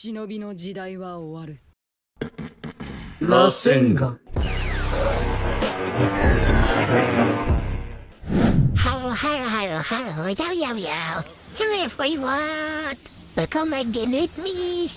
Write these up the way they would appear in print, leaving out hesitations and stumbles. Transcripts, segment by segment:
忍びの時代は終わる。螺旋が。Hello, yo. Hello, everyone. Become a minute me,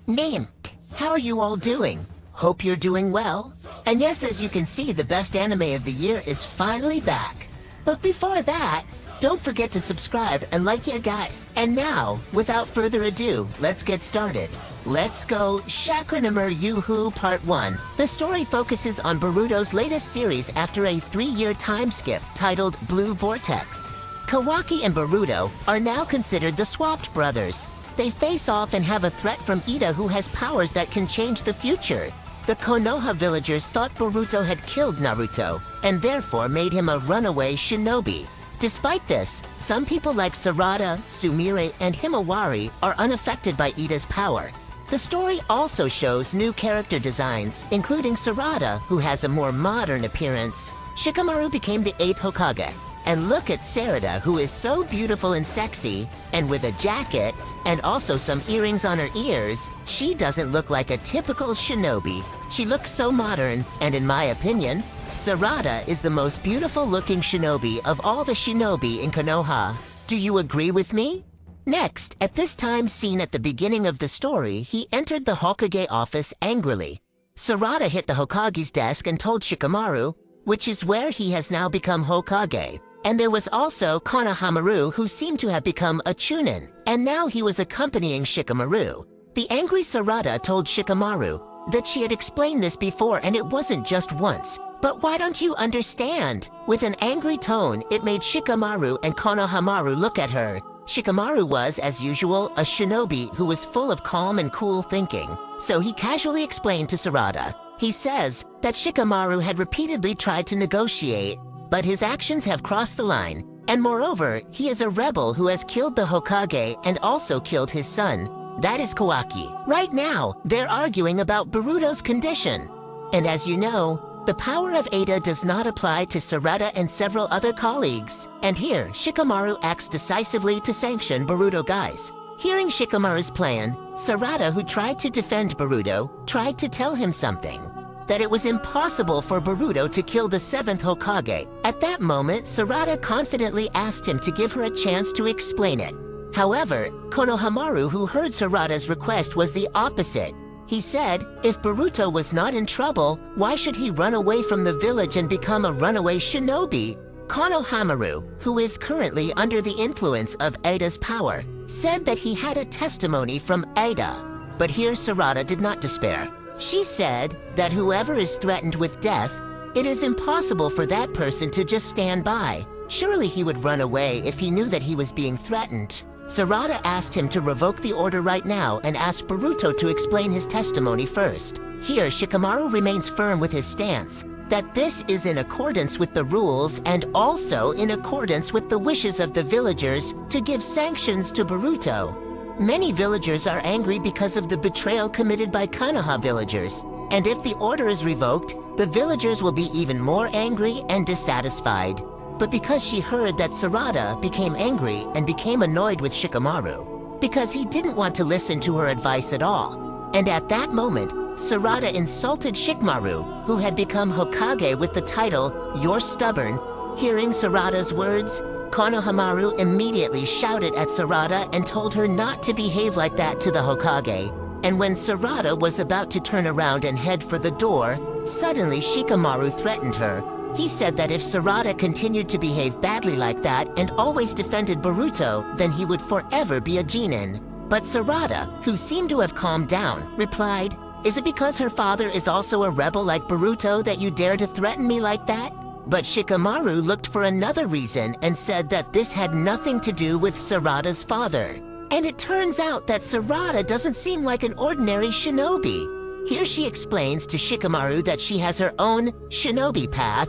named. How are you all doing? Hope you're doing well. And yes, as you can see, the best anime of the year is finally back. But before that, don't forget to subscribe and like ya guys. And now, without further ado, let's get started. Let's go SHIKAMARU Yuhu Part 1. The story focuses on Boruto's latest series after a 3-year time skip titled Blue Vortex. Kawaki and Boruto are now considered the swapped brothers. They face off and have a threat from Ida, who has powers that can change the future. The Konoha villagers thought Boruto had killed Naruto, and therefore made him a runaway shinobi. Despite this, some people like Sarada, Sumire, and Himawari are unaffected by Ida's power. The story also shows new character designs, including Sarada, who has a more modern appearance. SHIKAMARU became the 8th Hokage. And look at Sarada, who is so beautiful and sexy, and with a jacket, and also some earrings on her ears. She doesn't look like a typical shinobi. She looks so modern, and in my opinion, Sarada is the most beautiful-looking shinobi of all the shinobi in Konoha. Do you agree with me? Next, at this time seen at the beginning of the story, he entered the Hokage office angrily. Sarada hit the Hokage's desk and told SHIKAMARU, which is where he has now become Hokage. And there was also Konohamaru, who seemed to have become a Chunin, and now he was accompanying SHIKAMARU. The angry Sarada told SHIKAMARU that she had explained this before and it wasn't just once. But why don't you understand? With an angry tone, it made SHIKAMARU and Konohamaru look at her. SHIKAMARU was, as usual, a shinobi who was full of calm and cool thinking. So he casually explained to Sarada. He says that SHIKAMARU had repeatedly tried to negotiate, but his actions have crossed the line. And moreover, he is a rebel who has killed the Hokage and also killed his son. That is Kawaki. Right now, they're arguing about Boruto's condition. And as you know, the power of Ada does not apply to Sarada and several other colleagues. And here, SHIKAMARU acts decisively to sanction Boruto guys. Hearing SHIKAMARU's plan, Sarada, who tried to defend Boruto, tried to tell him something. That it was impossible for Boruto to kill the 7th Hokage. At that moment, Sarada confidently asked him to give her a chance to explain it. However, Konohamaru, who heard Sarada's request, was the opposite. He said, if Boruto was not in trouble, why should he run away from the village and become a runaway shinobi? Konohamaru, who is currently under the influence of Ada's power, said that he had a testimony from Ada. But here Sarada did not despair. She said that whoever is threatened with death, it is impossible for that person to just stand by. Surely he would run away if he knew that he was being threatened. Sarada asked him to revoke the order right now and asked Boruto to explain his testimony first. Here, SHIKAMARU remains firm with his stance, that this is in accordance with the rules and also in accordance with the wishes of the villagers to give sanctions to Boruto. Many villagers are angry because of the betrayal committed by Konoha villagers, and if the order is revoked, the villagers will be even more angry and dissatisfied. But because she heard that Sarada became angry and became annoyed with SHIKAMARU, because he didn't want to listen to her advice at all. And at that moment, Sarada insulted SHIKAMARU, who had become Hokage with the title, "You're Stubborn." Hearing Sarada's words, Konohamaru immediately shouted at Sarada and told her not to behave like that to the Hokage. And when Sarada was about to turn around and head for the door, suddenly SHIKAMARU threatened her. He said that if Sarada continued to behave badly like that and always defended Boruto, then he would forever be a genin. But Sarada, who seemed to have calmed down, replied, "Is it because her father is also a rebel like Boruto that you dare to threaten me like that?" But SHIKAMARU looked for another reason and said that this had nothing to do with Sarada's father. And it turns out that Sarada doesn't seem like an ordinary shinobi. Here she explains to SHIKAMARU that she has her own shinobi path.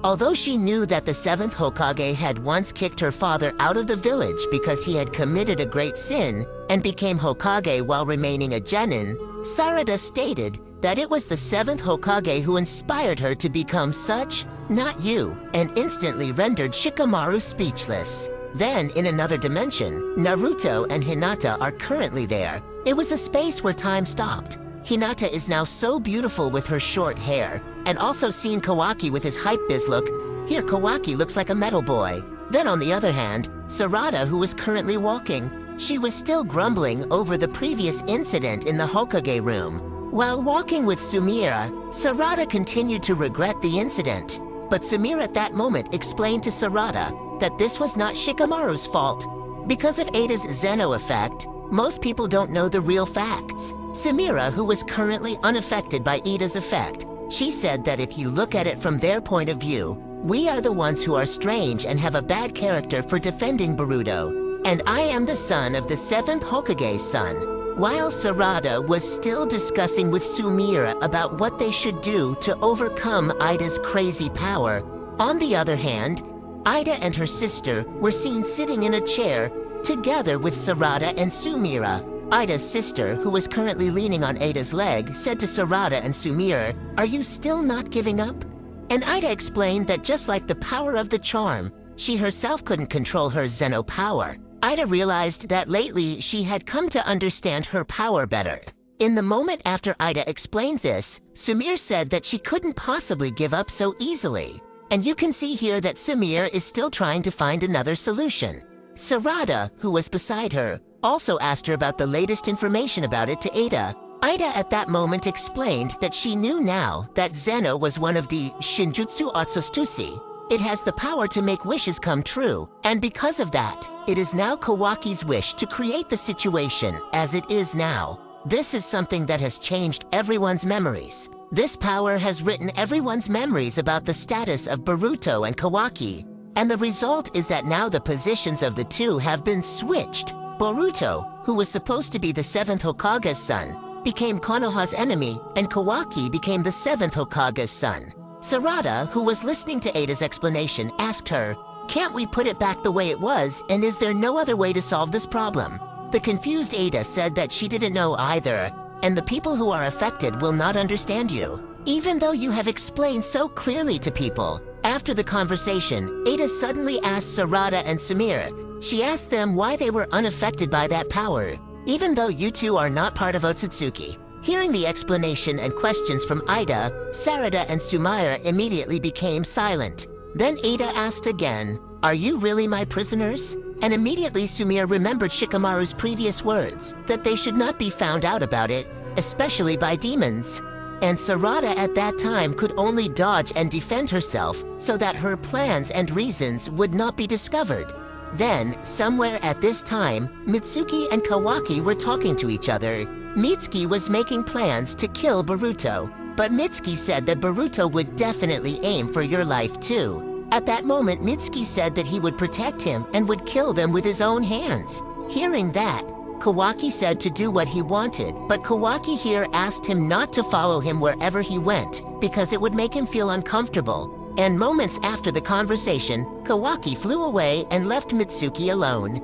Although she knew that the 7th Hokage had once kicked her father out of the village because he had committed a great sin and became Hokage while remaining a genin, Sarada stated that it was the 7th Hokage who inspired her to become such, not you, and instantly rendered Shikamaru speechless. Then, in another dimension, Naruto and Hinata are currently there. It was a space where time stopped. Hinata is now so beautiful with her short hair, and also seen Kawaki with his hypebeast look. Here Kawaki looks like a metal boy. Then on the other hand, Sarada, who was currently walking, she was still grumbling over the previous incident in the Hokage room. While walking with Sumire, Sarada continued to regret the incident. But Sumire at that moment explained to Sarada that this was not Shikamaru's fault. Because of Ada's Zeno effect, most people don't know the real facts. Sumire, who was currently unaffected by Ada's effect, she said that if you look at it from their point of view, we are the ones who are strange and have a bad character for defending Boruto. And I am the son of the 7th Hokage's son. While Sarada was still discussing with Sumire about what they should do to overcome Ida's crazy power, on the other hand, Ida and her sister were seen sitting in a chair together with Sarada and Sumire. Ida's sister, who was currently leaning on Ada's leg, said to Sarada and Sumire, "Are you still not giving up?" And Ida explained that just like the power of the charm, she herself couldn't control her Zeno power. Ida realized that lately she had come to understand her power better. In the moment after Ida explained this, Sumire said that she couldn't possibly give up so easily. And you can see here that Sumire is still trying to find another solution. Sarada, who was beside her, also asked her about the latest information about it to Ada. Ida at that moment explained that she knew now that Zeno was one of the Shinjutsu Otsutsuki. It has the power to make wishes come true, and because of that, it is now Kawaki's wish to create the situation as it is now. This is something that has changed everyone's memories. This power has written everyone's memories about the status of Boruto and Kawaki, and the result is that now the positions of the two have been switched. Boruto, who was supposed to be the 7th Hokage's son, became Konoha's enemy, and Kawaki became the 7th Hokage's son. Sarada, who was listening to Ada's explanation, asked her, "Can't we put it back the way it was, and is there no other way to solve this problem?" The confused Ada said that she didn't know either, and the people who are affected will not understand you, even though you have explained so clearly to people. After the conversation, Ada suddenly asked Sarada and Sumire. She asked them why they were unaffected by that power, even though you two are not part of Otsutsuki. Hearing the explanation and questions from Ida, Sarada and Sumire immediately became silent. Then Ada asked again, "Are you really my prisoners?" And immediately Sumire remembered Shikamaru's previous words, that they should not be found out about it, especially by demons. And Sarada at that time could only dodge and defend herself so that her plans and reasons would not be discovered. Then, somewhere at this time, Mitsuki and Kawaki were talking to each other. Mitsuki was making plans to kill Boruto, but Mitsuki said that Boruto would definitely aim for your life too. At that moment, Mitsuki said that he would protect him and would kill them with his own hands. Hearing that, Kawaki said to do what he wanted, but Kawaki here asked him not to follow him wherever he went because it would make him feel uncomfortable. And moments after the conversation, Kawaki flew away and left Mitsuki alone.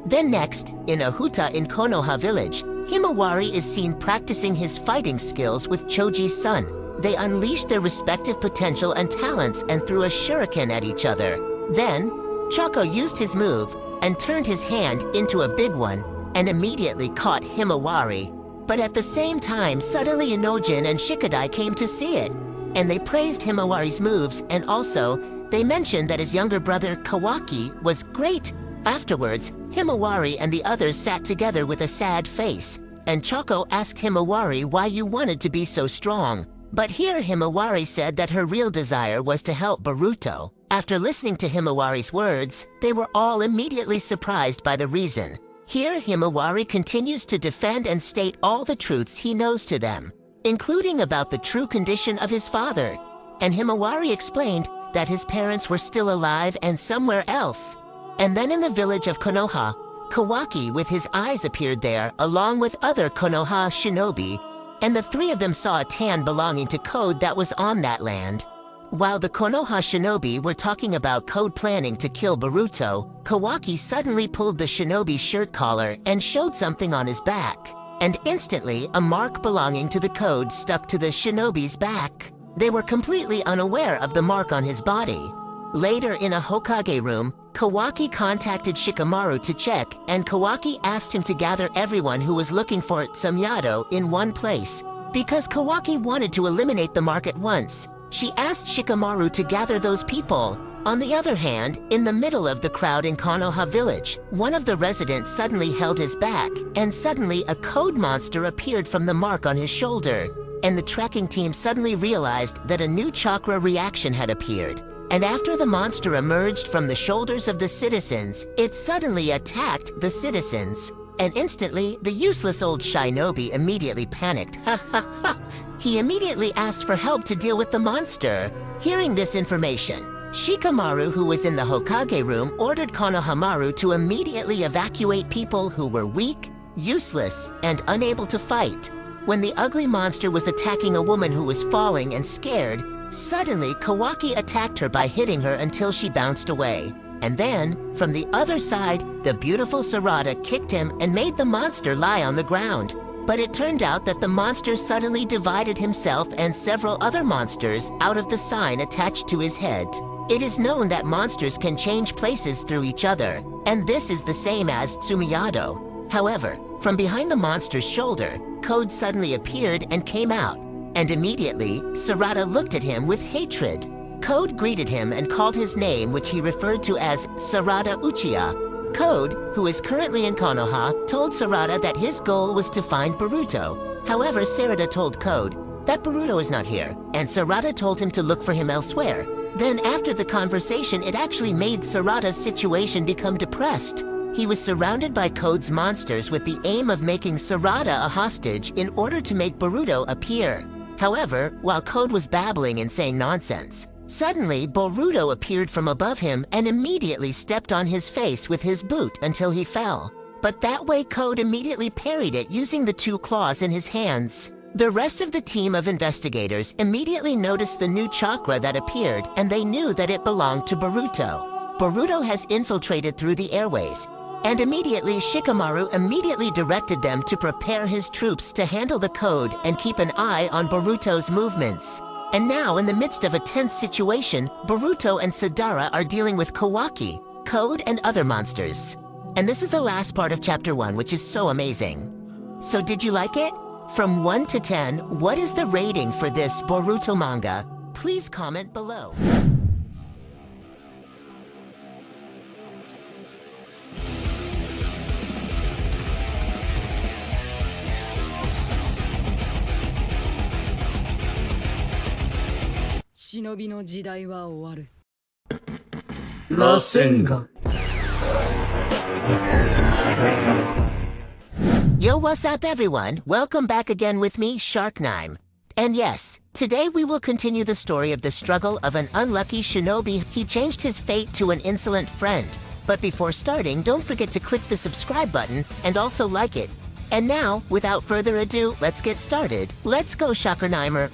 Then next, in a huta in Konoha village, Himawari is seen practicing his fighting skills with Choji's son. They unleashed their respective potential and talents and threw a shuriken at each other. Then, Choco used his move and turned his hand into a big one and immediately caught Himawari. But at the same time, suddenly Inojin and Shikadai came to see it, and they praised Himawari's moves, and also, they mentioned that his younger brother Kawaki was great. Afterwards, Himawari and the others sat together with a sad face, and Choco asked Himawari why you wanted to be so strong. But here Himawari said that her real desire was to help Boruto. After listening to Himawari's words, they were all immediately surprised by the reason. Here Himawari continues to defend and state all the truths he knows to them, including about the true condition of his father. And Himawari explained that his parents were still alive and somewhere else. And then in the village of Konoha, Kawaki with his eyes appeared there along with other Konoha shinobi, and the three of them saw a tan belonging to Code that was on that land. While the Konoha shinobi were talking about Code planning to kill Boruto, Kawaki suddenly pulled the shinobi's shirt collar and showed something on his back. and instantly a mark belonging to the code stuck to the shinobi's back. They were completely unaware of the mark on his body. Later in a Hokage room, Kawaki contacted Shikamaru to check, and Kawaki asked him to gather everyone who was looking for Tsunyado in one place. Because Kawaki wanted to eliminate the mark at once, she asked Shikamaru to gather those people. On the other hand, in the middle of the crowd in Konoha village, one of the residents suddenly held his back, and suddenly a code monster appeared from the mark on his shoulder. And the tracking team suddenly realized that a new chakra reaction had appeared. And after the monster emerged from the shoulders of the citizens, it suddenly attacked the citizens. And instantly, the useless old shinobi immediately panicked. He immediately asked for help to deal with the monster. Hearing this information, Shikamaru, who was in the Hokage room, ordered Konohamaru to immediately evacuate people who were weak, useless, and unable to fight. When the ugly monster was attacking a woman who was falling and scared, suddenly Kawaki attacked her by hitting her until she bounced away. And then, from the other side, the beautiful Sarada kicked him and made the monster lie on the ground. But it turned out that the monster suddenly divided himself and several other monsters out of the sign attached to his head. It is known that monsters can change places through each other, and this is the same as Tsumiyado. However, from behind the monster's shoulder, Code suddenly appeared and came out, and immediately, Sarada looked at him with hatred. Code greeted him and called his name, which he referred to as Sarada Uchiha. Code, who is currently in Konoha, told Sarada that his goal was to find Boruto. However, Sarada told Code that Boruto is not here, and Sarada told him to look for him elsewhere. Then after the conversation, it actually made Sarada's situation become depressed. He was surrounded by Code's monsters with the aim of making Sarada a hostage in order to make Boruto appear. However, while Code was babbling and saying nonsense, suddenly Boruto appeared from above him and immediately stepped on his face with his boot until he fell. But that way Code immediately parried it using the two claws in his hands. The rest of the team of investigators immediately noticed the new chakra that appeared, and they knew that it belonged to Boruto. Boruto has infiltrated through the airways, and immediately Shikamaru immediately directed them to prepare his troops to handle the code and keep an eye on Boruto's movements. And now, in the midst of a tense situation, Boruto and Sadara are dealing with Kawaki, Code, and other monsters. And this is the last part of Chapter 1, which is so amazing. So did you like it? From 1 to 10, what is the rating for this Boruto manga? Please comment below. Shinobi no jidai wa owaru. 螺旋が Yo, what's up everyone? Welcome back again with me, SHIKAMARU. And yes, today we will continue the story of the struggle of an unlucky shinobi. He changed his fate to an insolent friend. But before starting, don't forget to click the subscribe button and also like it. And now, without further ado, let's get started. Let's go, SHIKAMARU.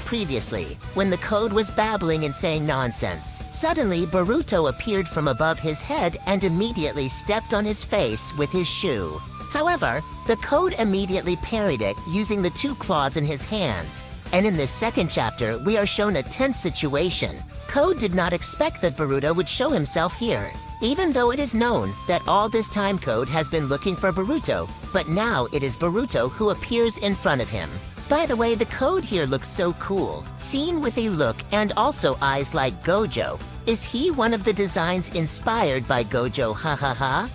Previously, when the code was babbling and saying nonsense, suddenly Boruto appeared from above his head and immediately stepped on his face with his shoe. However, the code immediately parried it using the two claws in his hands. And in this second chapter, we are shown a tense situation. Code did not expect that Boruto would show himself here, even though it is known that all this time Code has been looking for Boruto, but now it is Boruto who appears in front of him. By the way, the code here looks so cool, seen with a look and also eyes like Gojo. Is he one of the designs inspired by Gojo, ha ha ha?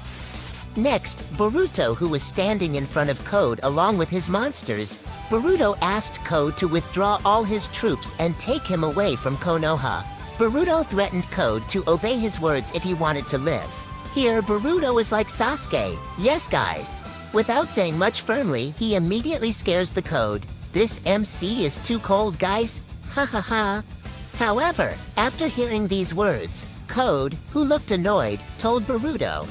Next, Boruto, who was standing in front of Code along with his monsters. Boruto asked Code to withdraw all his troops and take him away from Konoha. Boruto threatened Code to obey his words if he wanted to live. Here, Boruto is like Sasuke. Yes, guys. Without saying much firmly, he immediately scares the Code. This MC is too cold, guys. Ha ha ha. However, after hearing these words, Code, who looked annoyed, told Boruto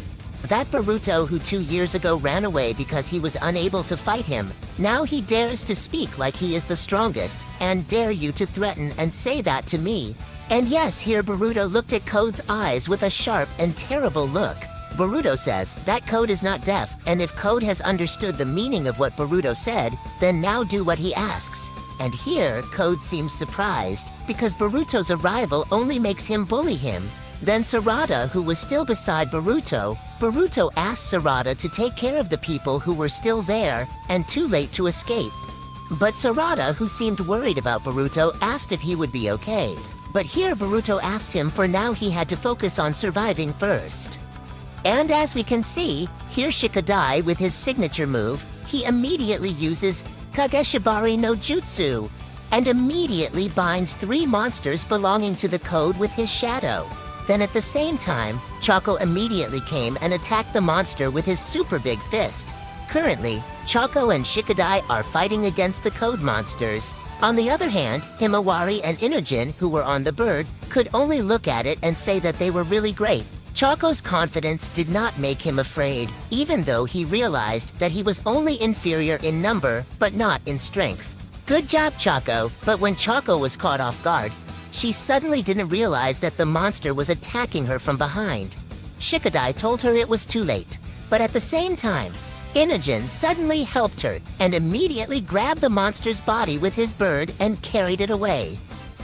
that Boruto, who 2 years ago ran away because he was unable to fight him, now he dares to speak like he is the strongest, and dare you to threaten and say that to me. And yes, here Boruto looked at Code's eyes with a sharp and terrible look. Boruto says that Code is not deaf, and if Code has understood the meaning of what Boruto said, then now do what he asks. And here, Code seems surprised, because Boruto's arrival only makes him bully him. Then Sarada, who was still beside Boruto asked Sarada to take care of the people who were still there, and too late to escape. But Sarada, who seemed worried about Boruto, asked if he would be okay. But here Boruto asked him for now he had to focus on surviving first. And as we can see, here Shikadai with his signature move, he immediately uses Kageshibari no Jutsu, and immediately binds 3 monsters belonging to the Code with his shadow. Then at the same time, Choco immediately came and attacked the monster with his super big fist. Currently, Choco and Shikadai are fighting against the Code monsters. On the other hand, Himawari and Inojin, who were on the bird, could only look at it and say that they were really great. Choco's confidence did not make him afraid, even though he realized that he was only inferior in number, but not in strength. Good job, Choco, but when Choco was caught off guard, she suddenly didn't realize that the monster was attacking her from behind. Shikadai told her it was too late, but at the same time, Inojin suddenly helped her and immediately grabbed the monster's body with his bird and carried it away.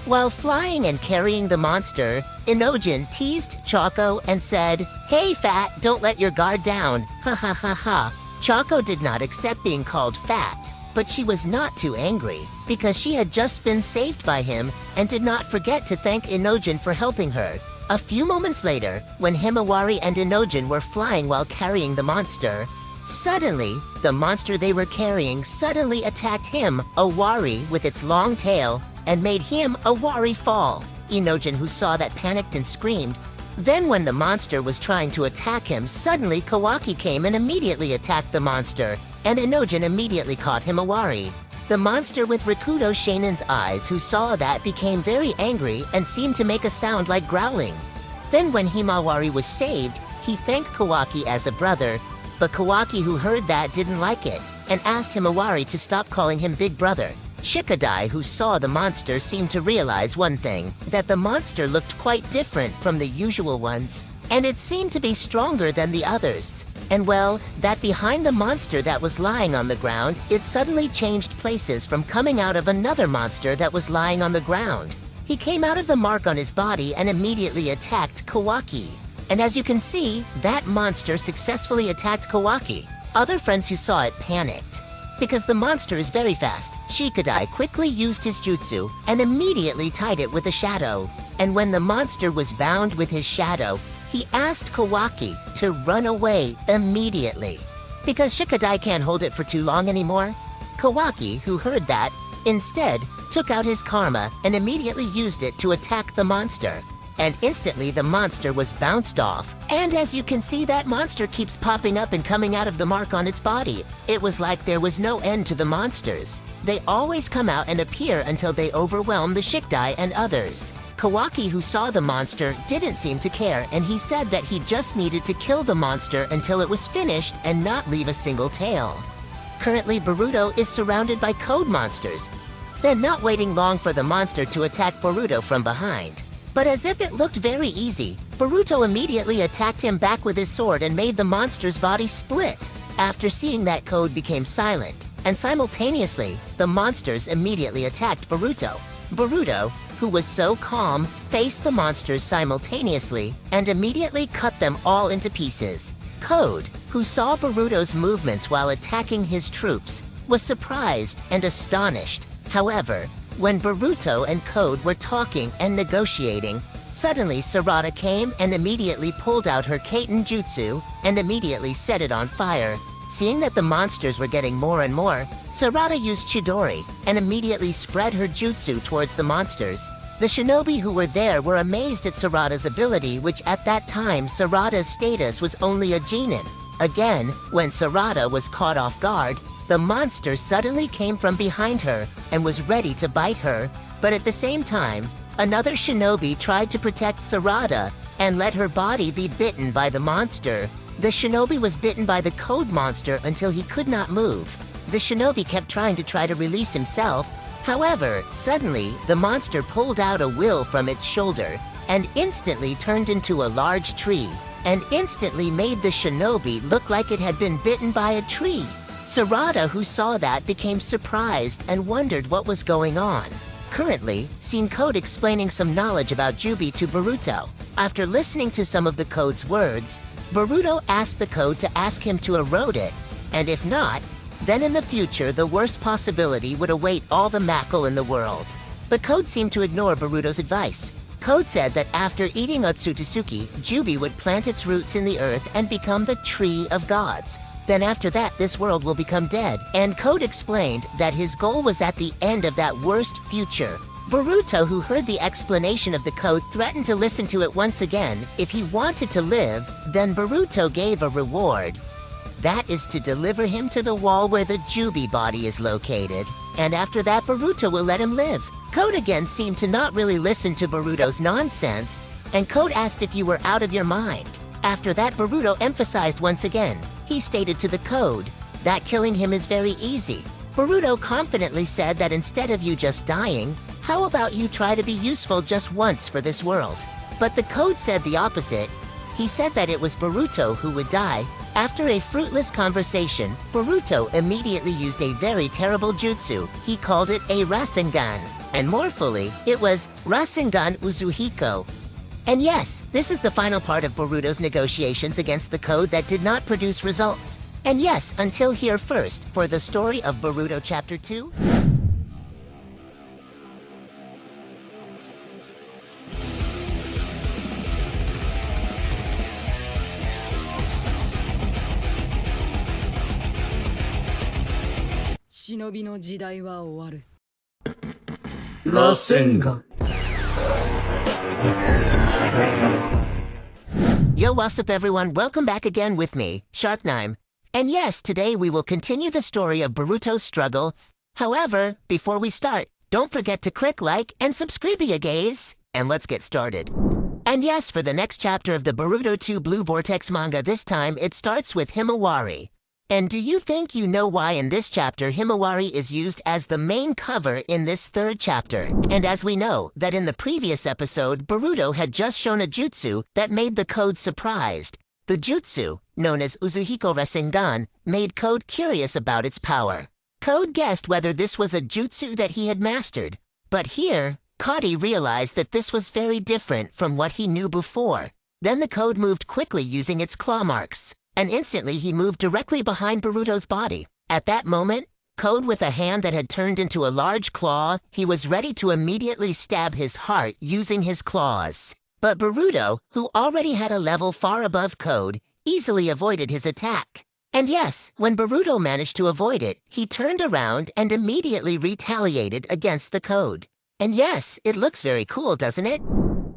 While flying and carrying the monster, Inojin teased Choco and said, "Hey fat, don't let your guard down, ha ha ha ha." Choco did not accept being called fat, but she was not too angry, because she had just been saved by him and did not forget to thank Inojin for helping her. A few moments later, when Himawari and Inojin were flying while carrying the monster, suddenly, the monster they were carrying suddenly attacked him, Awari, with its long tail, and made him, Awari, fall. Inojin, who saw that, panicked and screamed. Then when the monster was trying to attack him, suddenly Kawaki came and immediately attacked the monster, and Inojin immediately caught Himawari. The monster with Rikudo Shanin's eyes, who saw that, became very angry and seemed to make a sound like growling. Then when Himawari was saved, he thanked Kawaki as a brother, but Kawaki, who heard that, didn't like it, and asked Himawari to stop calling him Big Brother. Shikadai, who saw the monster, seemed to realize one thing, that the monster looked quite different from the usual ones, and it seemed to be stronger than the others. And well, that behind the monster that was lying on the ground, it suddenly changed places from coming out of another monster that was lying on the ground. He came out of the mark on his body and immediately attacked Kawaki. And as you can see, that monster successfully attacked Kawaki. Other friends who saw it panicked. Because the monster is very fast, Shikadai quickly used his jutsu and immediately tied it with a shadow. And when the monster was bound with his shadow, he asked Kawaki to run away immediately. Because Shikadai can't hold it for too long anymore, Kawaki, who heard that, instead took out his karma and immediately used it to attack the monster. And instantly the monster was bounced off. And as you can see, that monster keeps popping up and coming out of the mark on its body. It was like there was no end to the monsters. They always come out and appear until they overwhelm the Shikadai and others. Kawaki, who saw the monster, didn't seem to care, and he said that he just needed to kill the monster until it was finished and not leave a single tail. Currently, Boruto is surrounded by Code monsters. Then, not waiting long for the monster to attack Boruto from behind. But as if it looked very easy, Boruto immediately attacked him back with his sword and made the monster's body split. After seeing that, Code became silent, and simultaneously, the monsters immediately attacked Boruto. Boruto, who was so calm, faced the monsters simultaneously and immediately cut them all into pieces. Code, who saw Boruto's movements while attacking his troops, was surprised and astonished. However, when Boruto and Code were talking and negotiating, suddenly Sarada came and immediately pulled out her Kaiten Jutsu and immediately set it on fire. Seeing that the monsters were getting more and more, Sarada used Chidori and immediately spread her jutsu towards the monsters. The shinobi who were there were amazed at Sarada's ability, which at that time Sarada's status was only a genin. Again, when Sarada was caught off guard, the monster suddenly came from behind her and was ready to bite her, but at the same time, another shinobi tried to protect Sarada and let her body be bitten by the monster. The shinobi was bitten by the Code monster until he could not move. The shinobi kept trying to release himself. However, suddenly, the monster pulled out a will from its shoulder and instantly turned into a large tree. and instantly made the shinobi look like it had been bitten by a tree. Sarada, who saw that, became surprised and wondered what was going on. Currently, seen Code explaining some knowledge about Jubi to Boruto. After listening to some of the Code's words, Boruto asked the Code to ask him to erode it, and if not, then in the future the worst possibility would await all the Makkel in the world. But Code seemed to ignore Boruto's advice. Code said that after eating Otsutsuki, Jubi would plant its roots in the earth and become the Tree of Gods. Then after that, this world will become dead. And Code explained that his goal was at the end of that worst future. Boruto, who heard the explanation of the Code, threatened to listen to it once again. If he wanted to live, then Boruto gave a reward. That is to deliver him to the wall where the Jubi body is located. And after that, Boruto will let him live. Code again seemed to not really listen to Boruto's nonsense, and Code asked if you were out of your mind. After that, Boruto emphasized once again. He stated to the Code that killing him is very easy. Boruto confidently said that instead of you just dying, how about you try to be useful just once for this world? But the Code said the opposite. He said that it was Boruto who would die. After a fruitless conversation, Boruto immediately used a very terrible jutsu. He called it a Rasengan, and more fully, it was Rasengan Uzuhiko. And yes, this is the final part of Boruto's negotiations against the Code that did not produce results. And yes, until here first, for the story of Boruto Chapter 2. Shinobi no jidai wa owaru. 螺旋岩。 Yo, what's up everyone? Welcome back again with me, SHIKAMARU. And yes, today we will continue the story of Boruto's struggle. However, before we start, don't forget to click like and subscribe, ya guys. And let's get started. And yes, for the next chapter of the Boruto 2 Blue Vortex manga, this time it starts with Himawari. And do you think you know why in this chapter Himawari is used as the main cover in this third chapter? And as we know, that in the previous episode, Boruto had just shown a jutsu that made the Code surprised. The jutsu, known as Uzuhiko Rasengan, made Code curious about its power. Code guessed whether this was a jutsu that he had mastered. But here, Cody realized that this was very different from what he knew before. Then the Code moved quickly using its claw marks. And instantly he moved directly behind Boruto's body. At that moment, Code, with a hand that had turned into a large claw, he was ready to immediately stab his heart using his claws. But Boruto, who already had a level far above Code, easily avoided his attack. And yes, when Boruto managed to avoid it, he turned around and immediately retaliated against the Code. And yes, it looks very cool, doesn't it?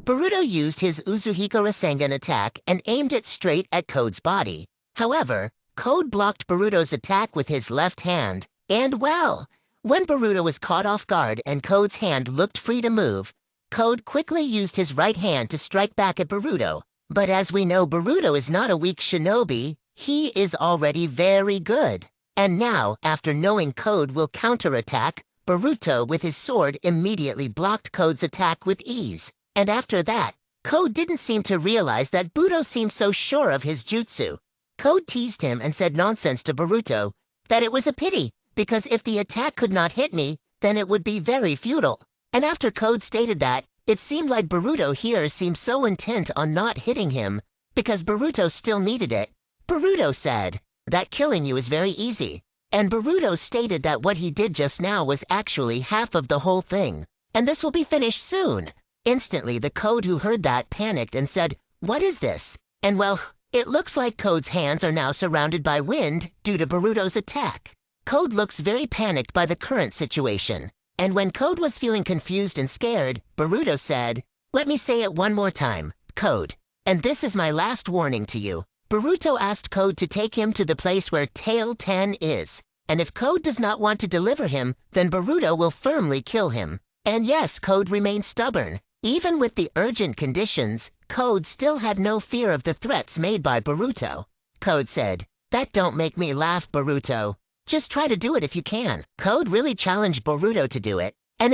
Boruto used his Uzuhiko Rasengan attack and aimed it straight at Code's body. However, Code blocked Boruto's attack with his left hand, and well, when Boruto was caught off guard and Code's hand looked free to move, Code quickly used his right hand to strike back at Boruto. But as we know, Boruto is not a weak shinobi, he is already very good. And now, after knowing Code will counterattack, Boruto with his sword immediately blocked Code's attack with ease. And after that, Code didn't seem to realize that Boruto seemed so sure of his jutsu. Code teased him and said nonsense to Boruto, that it was a pity, because if the attack could not hit me, then it would be very futile. And after Code stated that, it seemed like Boruto here seemed so intent on not hitting him, because Boruto still needed it. Boruto said that killing you is very easy, and Boruto stated that what he did just now was actually half of the whole thing, and this will be finished soon. Instantly, the Code who heard that panicked and said, "What is this?" And well, it looks like Code's hands are now surrounded by wind due to Boruto's attack. Code looks very panicked by the current situation. And when Code was feeling confused and scared, Boruto said, "Let me say it one more time, Code. And this is my last warning to you." Boruto asked Code to take him to the place where Tail 10 is. And if Code does not want to deliver him, then Boruto will firmly kill him. And yes, Code remained stubborn. Even with the urgent conditions, Code still had no fear of the threats made by Boruto. Code said, "That don't make me laugh, Boruto. Just try to do it if you can." Code really challenged Boruto to do it. And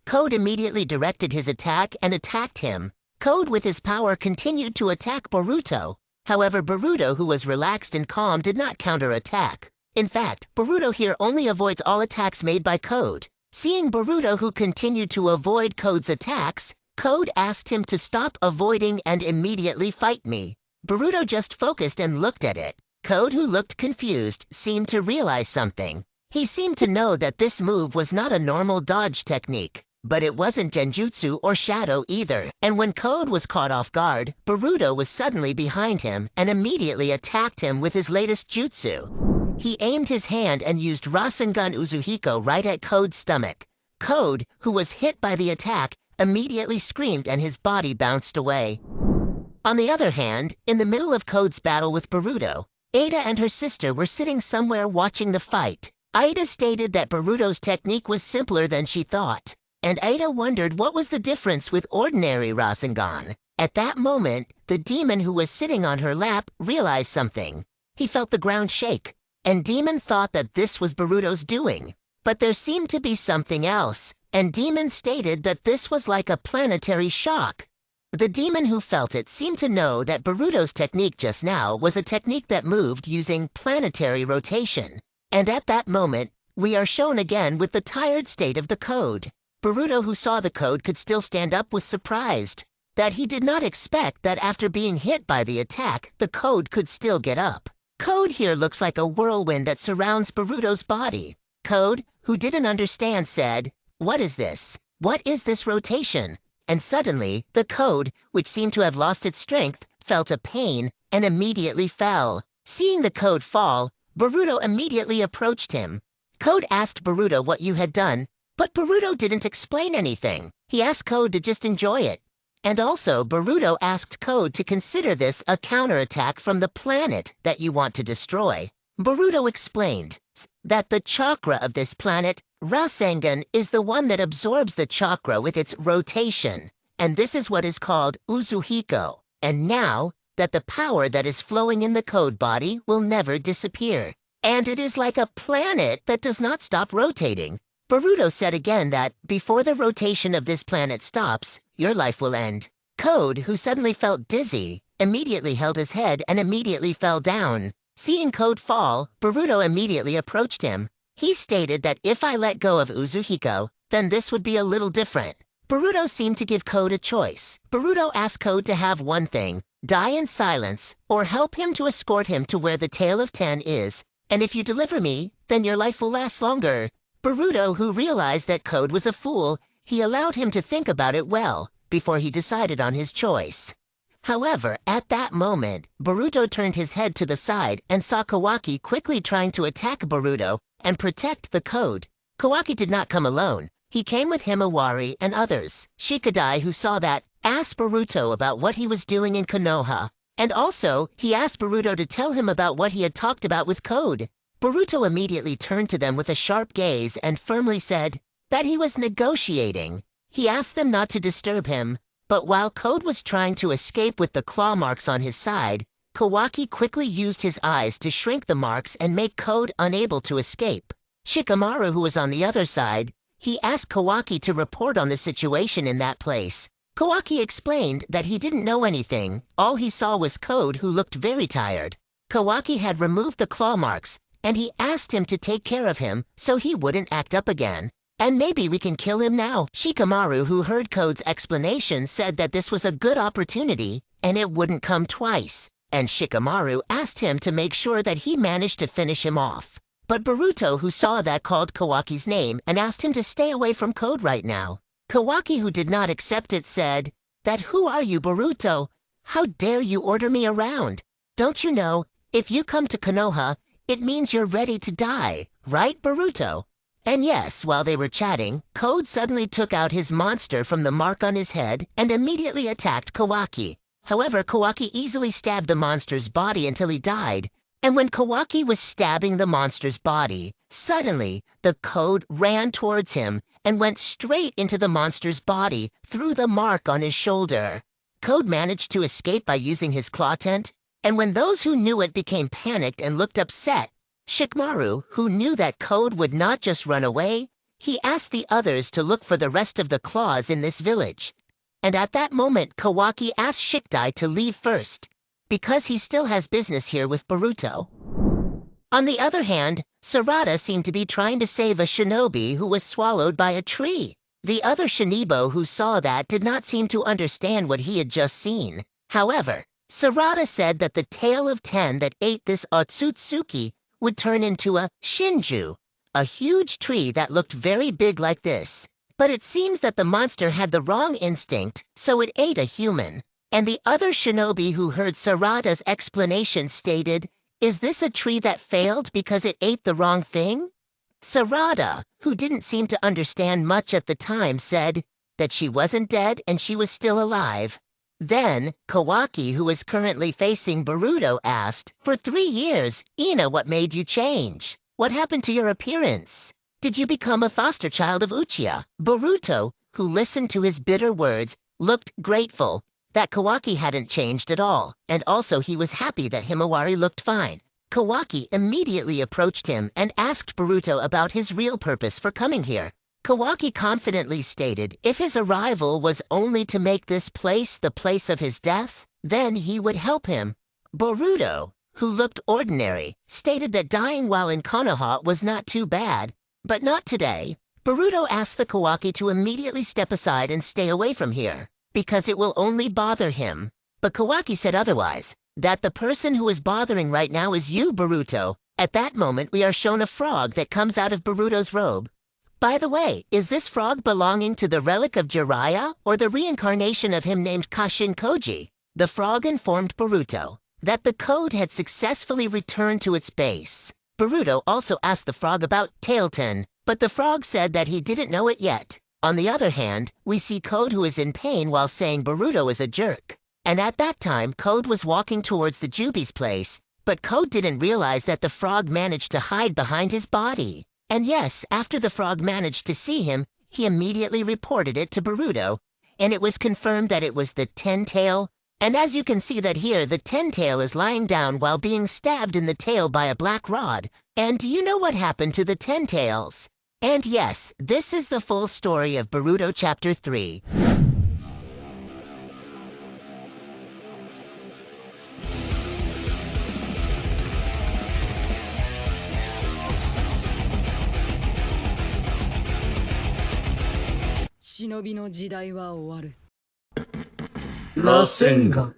Code immediately directed his attack and attacked him. Code with his power continued to attack Boruto. However, Boruto, who was relaxed and calm, did not counterattack. In fact, Boruto here only avoids all attacks made by Code. Seeing Boruto, who continued to avoid Code's attacks, Code asked him to stop avoiding and immediately fight me. Boruto just focused and looked at it. Code, who looked confused, seemed to realize something. He seemed to know that this move was not a normal dodge technique, but it wasn't genjutsu or shadow either. And when Code was caught off guard, Boruto was suddenly behind him and immediately attacked him with his latest jutsu. He aimed his hand and used Rasengan Uzuhiko right at Code's stomach. Code, who was hit by the attack, immediately screamed and his body bounced away. On the other hand, in the middle of Code's battle with Boruto, Ada and her sister were sitting somewhere watching the fight. Ada stated that Boruto's technique was simpler than she thought, and Ada wondered what was the difference with ordinary Rasengan. At that moment, the demon who was sitting on her lap realized something. He felt the ground shake, and Demon thought that this was Boruto's doing. But there seemed to be something else, and Demon stated that this was like a planetary shock. The demon who felt it seemed to know that Boruto's technique just now was a technique that moved using planetary rotation. And at that moment, we are shown again with the tired state of the Code. Boruto, who saw the Code could still stand up, was surprised that he did not expect that after being hit by the attack, the Code could still get up. Code here looks like a whirlwind that surrounds Boruto's body. Code, who didn't understand, said, "What is this? What is this rotation?" And suddenly, the Code, which seemed to have lost its strength, felt a pain and immediately fell. Seeing the Code fall, Boruto immediately approached him. Code asked Boruto what you had done, but Boruto didn't explain anything. He asked Code to just enjoy it. And also, Boruto asked Code to consider this a counterattack from the planet that you want to destroy. Boruto explained that the chakra of this planet, Rasengan, is the one that absorbs the chakra with its rotation, and this is what is called Uzuhiko. And now, that the power that is flowing in the Code body will never disappear. And it is like a planet that does not stop rotating. Boruto said again that, before the rotation of this planet stops, your life will end. Code, who suddenly felt dizzy, immediately held his head and immediately fell down. Seeing Code fall, Boruto immediately approached him. He stated that if I let go of Uzuhiko, then this would be a little different. Boruto seemed to give Code a choice. Boruto asked Code to have one thing: die in silence, or help him to escort him to where the Tale of Ten is. And if you deliver me, then your life will last longer. Boruto, who realized that Code was a fool, he allowed him to think about it well, before he decided on his choice. However, at that moment, Boruto turned his head to the side and saw Kawaki quickly trying to attack Boruto and protect the Code. Kawaki did not come alone. He came with Himawari and others. Shikadai, who saw that, asked Boruto about what he was doing in Konoha. And also, he asked Boruto to tell him about what he had talked about with Code. Boruto immediately turned to them with a sharp gaze and firmly said that he was negotiating. He asked them not to disturb him, but while Code was trying to escape with the claw marks on his side, Kawaki quickly used his eyes to shrink the marks and make Code unable to escape. Shikamaru, who was on the other side, he asked Kawaki to report on the situation in that place. Kawaki explained that he didn't know anything. All he saw was Code, who looked very tired. Kawaki had removed the claw marks, and he asked him to take care of him so he wouldn't act up again. And maybe we can kill him now. Shikamaru, who heard Code's explanation, said that this was a good opportunity and it wouldn't come twice. And Shikamaru asked him to make sure that he managed to finish him off. But Boruto, who saw that, called Kawaki's name and asked him to stay away from Code right now. Kawaki, who did not accept it, said that, "Who are you, Boruto? How dare you order me around? Don't you know, if you come to Konoha, it means you're ready to die, right, Boruto?" And yes, while they were chatting, Code suddenly took out his monster from the mark on his head and immediately attacked Kawaki. However, Kawaki easily stabbed the monster's body until he died. And when Kawaki was stabbing the monster's body, suddenly the Code ran towards him and went straight into the monster's body through the mark on his shoulder. Code managed to escape by using his claw tent, and when those who knew it became panicked and looked upset, Shikamaru, who knew that Code would not just run away, he asked the others to look for the rest of the claws in this village. and at that moment Kawaki asked Shikadai to leave first, because he still has business here with Boruto. On the other hand, Sarada seemed to be trying to save a shinobi who was swallowed by a tree. The other shinibo who saw that did not seem to understand what he had just seen. However, Sarada said that the tail of 10 that ate this Otsutsuki would turn into a shinju, a huge tree that looked very big like this. But it seems that the monster had the wrong instinct, so it ate a human. And the other shinobi who heard Sarada's explanation stated, "Is this a tree that failed because it ate the wrong thing?" Sarada, who didn't seem to understand much at the time, said that she wasn't dead and she was still alive. Then, Kawaki, who is currently facing Boruto, asked, "For 3 years, Ina, what made you change? What happened to your appearance? Did you become a foster child of Uchiha?" Boruto, who listened to his bitter words, looked grateful that Kawaki hadn't changed at all, and also he was happy that Himawari looked fine. Kawaki immediately approached him and asked Boruto about his real purpose for coming here. Kawaki confidently stated if his arrival was only to make this place the place of his death, then he would help him. Boruto, who looked ordinary, stated that dying while in Konoha was not too bad, but not today. Boruto asked the Kawaki to immediately step aside and stay away from here, because it will only bother him. But Kawaki said otherwise, that the person who is bothering right now is you, Boruto. At that moment we are shown a frog that comes out of Boruto's robe. By the way, is this frog belonging to the relic of Jiraiya or the reincarnation of him named Kashin Koji? The frog informed Boruto that the code had successfully returned to its base. Boruto also asked the frog about Tailton, but the frog said that he didn't know it yet. On the other hand, we see Code who is in pain while saying Boruto is a jerk. And at that time, Code was walking towards the Jubi's place, but Code didn't realize that the frog managed to hide behind his body. And yes, after the frog managed to see him, he immediately reported it to Boruto, and it was confirmed that it was the Ten-Tail. And as you can see that here, the Ten-Tail is lying down while being stabbed in the tail by a black rod. And do you know what happened to the Ten-Tails? And yes, this is the full story of Boruto Chapter 3. Shinobi no jidai wa owaru. 螺旋が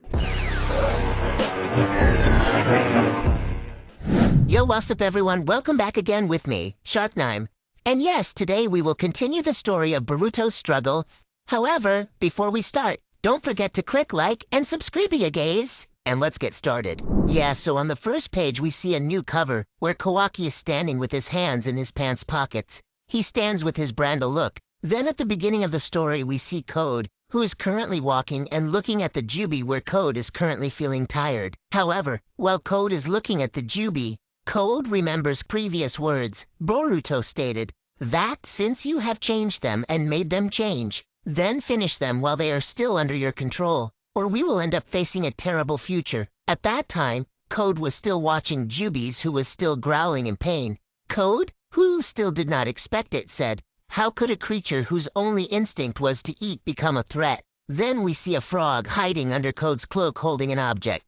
Yo, what's up everyone? Welcome back again with me, SHIKAMARU. And yes, today we will continue the story of Boruto's struggle. However, before we start, don't forget to click like and subscribe, ya guys. And let's get started. Yeah, so on the first page we see a new cover where Kawaki is standing with his hands in his pants pockets. He stands with his Branda look. Then at the beginning of the story we see Code, who is currently walking and looking at the Jubi where Code is currently feeling tired. However, while Code is looking at the Jubi, Code remembers previous words. Boruto stated that since you have changed them and made them change, then finish them while they are still under your control, or we will end up facing a terrible future. At that time, Code was still watching Jubi's who was still growling in pain. Code, who still did not expect it, said, "How could a creature whose only instinct was to eat become a threat?" Then we see a frog hiding under Code's cloak holding an object.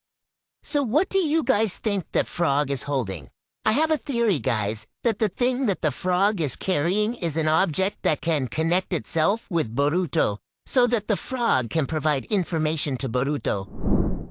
So what do you guys think that frog is holding? I have a theory, guys, that the thing that the frog is carrying is an object that can connect itself with Boruto, so that the frog can provide information to Boruto.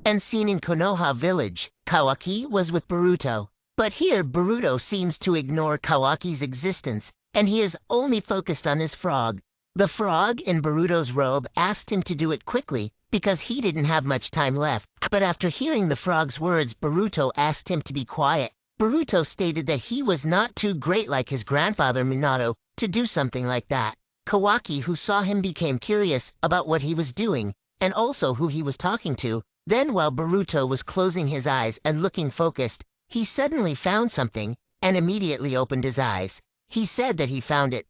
And seen in Konoha village, Kawaki was with Boruto. But here Boruto seems to ignore Kawaki's existence, and he is only focused on his frog. The frog in Boruto's robe asked him to do it quickly because he didn't have much time left. But after hearing the frog's words, Boruto asked him to be quiet. Boruto stated that he was not too great like his grandfather Minato to do something like that. Kawaki, who saw him, became curious about what he was doing and also who he was talking to. Then while Boruto was closing his eyes and looking focused, he suddenly found something and immediately opened his eyes. He said that he found it.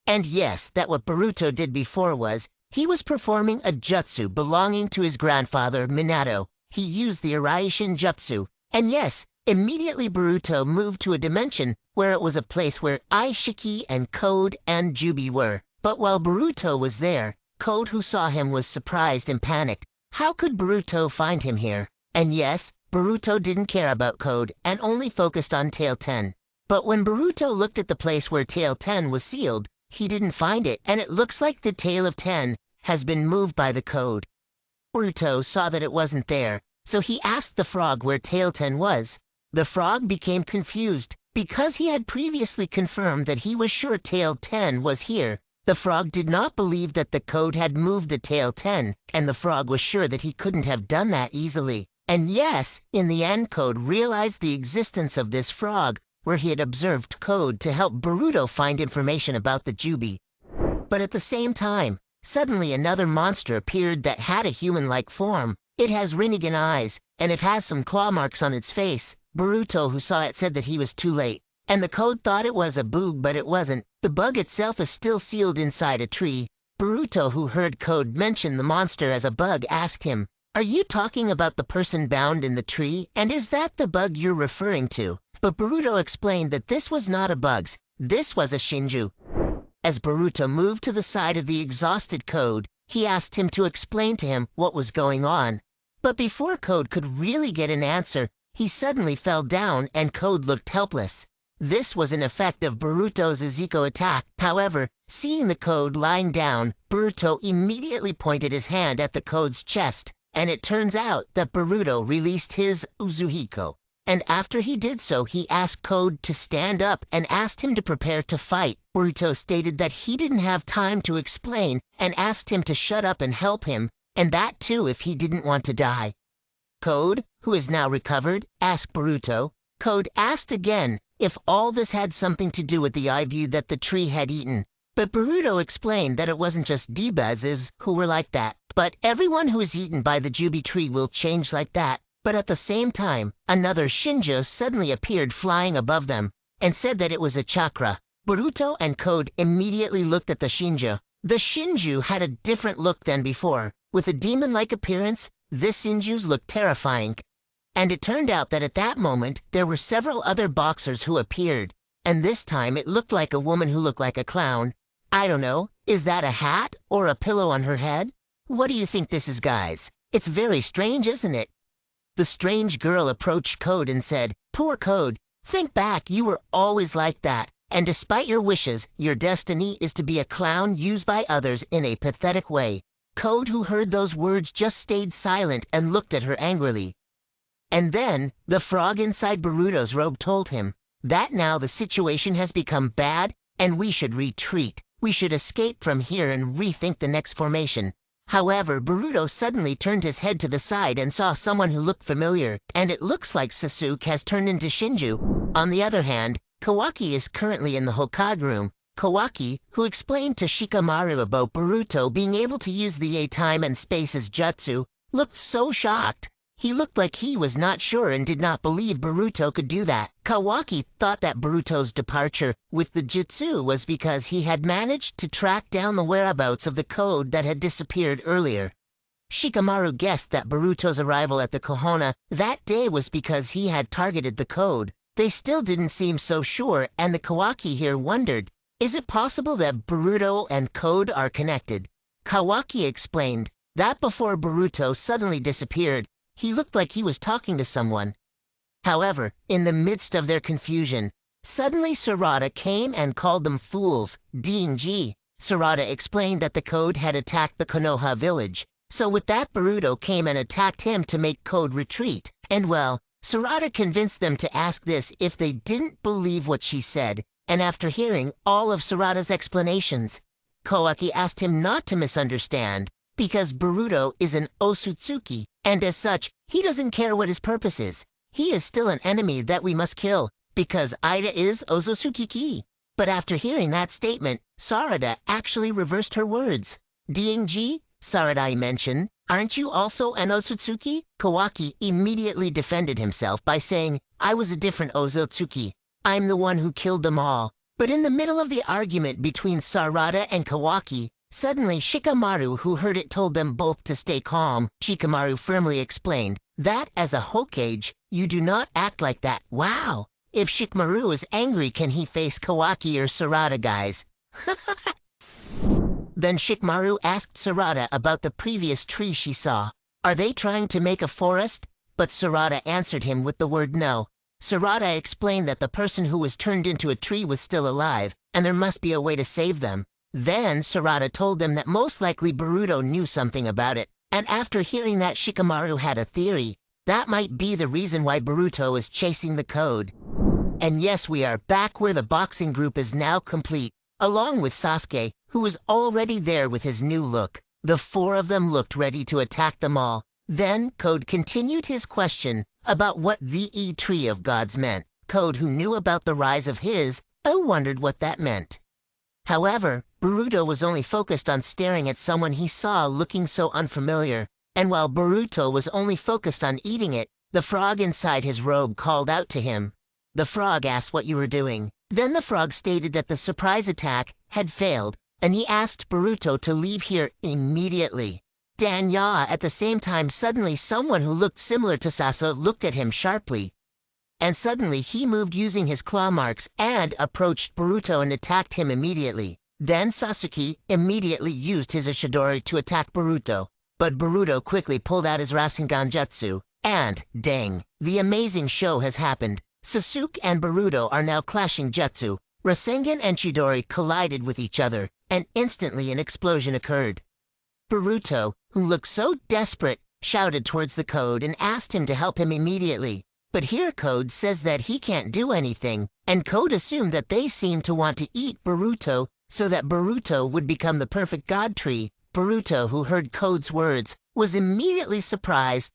And yes, that what Boruto did before was, he was performing a jutsu belonging to his grandfather Minato. He used the Araishin jutsu. And yes, immediately Boruto moved to a dimension where it was a place where Shiki and Code and Jubi were. But while Boruto was there, Code, who saw him, was surprised and panicked. How could Boruto find him here? And yes, Boruto didn't care about Code and only focused on Tail 10. But when Boruto looked at the place where Tail 10 was sealed, he didn't find it, and it looks like the Tail of 10 has been moved by the Code. Boruto saw that it wasn't there, so he asked the frog where Tail 10 was. The frog became confused. Because he had previously confirmed that he was sure Tail 10 was here, the frog did not believe that the Code had moved the Tail 10, and the frog was sure that he couldn't have done that easily. And yes, in the end, Code realized the existence of this frog, where he had observed Code to help Boruto find information about the Jubi. But at the same time, suddenly another monster appeared that had a human-like form. It has Rinnegan eyes, and it has some claw marks on its face. Boruto, who saw it, said that he was too late, and the Code thought it was a bug, but it wasn't. The bug itself is still sealed inside a tree. Boruto, who heard Code mention the monster as a bug, asked him, "Are you talking about the person bound in the tree, and is that the bug you're referring to?" But Boruto explained that this was not a bug, this was a Shinju. As Boruto moved to the side of the exhausted Code, he asked him to explain to him what was going on. But before Code could really get an answer, he suddenly fell down and Code looked helpless. This was an effect of Boruto's Izuku attack. However, seeing the Code lying down, Boruto immediately pointed his hand at the Code's chest, and it turns out that Boruto released his Uzuhiko. And after he did so, he asked Code to stand up and asked him to prepare to fight. Boruto stated that he didn't have time to explain and asked him to shut up and help him, and that too if he didn't want to die. Code, who is now recovered, asked Boruto. Code asked again if all this had something to do with the IV that the tree had eaten. But Boruto explained that it wasn't just D-Buzzes who were like that, but everyone who is eaten by the Jubi tree will change like that. But at the same time, another Shinju suddenly appeared flying above them, and said that it was a chakra. Boruto and Code immediately looked at the Shinju. The Shinju had a different look than before. With a demon-like appearance, this Shinju looked terrifying. And it turned out that at that moment, there were several other boxers who appeared. And this time it looked like a woman who looked like a clown. I don't know, is that a hat or a pillow on her head? What do you think this is, guys? It's very strange, isn't it? The strange girl approached Code and said, "Poor Code, think back, you were always like that. And despite your wishes, your destiny is to be a clown used by others in a pathetic way." Code, who heard those words, just stayed silent and looked at her angrily. And then, the frog inside Boruto's robe told him that now the situation has become bad and we should retreat. We should escape from here and rethink the next formation. However, Boruto suddenly turned his head to the side and saw someone who looked familiar, and it looks like Sasuke has turned into Shinju. On the other hand, Kawaki is currently in the Hokage room. Kawaki, who explained to Shikamaru about Boruto being able to use the time and space's jutsu, looked so shocked. He looked like he was not sure and did not believe Boruto could do that. Kawaki thought that Boruto's departure with the jutsu was because he had managed to track down the whereabouts of the Code that had disappeared earlier. Shikamaru guessed that Boruto's arrival at the Kohona that day was because he had targeted the Code. They still didn't seem so sure, and the Kawaki here wondered, is it possible that Boruto and Code are connected? Kawaki explained that before Boruto suddenly disappeared, he looked like he was talking to someone. However, in the midst of their confusion, suddenly Sarada came and called them fools, D&G. Sarada explained that the Code had attacked the Konoha village. So with that, Boruto came and attacked him to make Code retreat. And well, Sarada convinced them to ask this if they didn't believe what she said. And after hearing all of Sarada's explanations, Kawaki asked him not to misunderstand, because Boruto is an Otsutsuki, and as such, he doesn't care what his purpose is. He is still an enemy that we must kill, because Ida is Otsutsuki. But after hearing that statement, Sarada actually reversed her words. D&G, Sarada mentioned, aren't you also an Otsutsuki? Kawaki immediately defended himself by saying, I was a different Otsutsuki. I'm the one who killed them all. But in the middle of the argument between Sarada and Kawaki, suddenly Shikamaru, who heard it, told them both to stay calm. Shikamaru firmly explained that as a Hokage, you do not act like that. Wow! If Shikamaru is angry, can he face Kawaki or Sarada, guys? The Then Shikamaru asked Sarada about the previous tree she saw. Are they trying to make a forest? But Sarada answered him with the word no. Sarada explained that the person who was turned into a tree was still alive, and there must be a way to save them. Then Sarada told them that most likely Boruto knew something about it, and after hearing that, Shikamaru had a theory. That might be the reason why Boruto is chasing the code. And yes, we are back where the boxing group is now complete, along with Sasuke, who was already there with his new look. The four of them looked ready to attack them all. Then Code continued his question about what the Tree of Gods meant. Code, who knew about the rise of his, wondered what that meant. However, Boruto was only focused on staring at someone he saw looking so unfamiliar, and while Boruto was only focused on eating it, the frog inside his robe called out to him. The frog asked what you were doing. Then the frog stated that the surprise attack had failed, and he asked Boruto to leave here immediately. Danya, at the same time, suddenly someone who looked similar to Sasuke looked at him sharply. And suddenly he moved using his claw marks and approached Boruto and attacked him immediately. Then Sasuke immediately used his Ishidori to attack Boruto, but Boruto quickly pulled out his Rasengan Jutsu, and, dang, the amazing show has happened. Sasuke and Boruto are now clashing jutsu. Rasengan and Chidori collided with each other, and instantly an explosion occurred. Boruto, who looked so desperate, shouted towards the Code and asked him to help him immediately. But here Code says that he can't do anything, and Code assumed that they seemed to want to eat Boruto so that Boruto would become the perfect god tree. Boruto, who heard Code's words, was immediately surprised.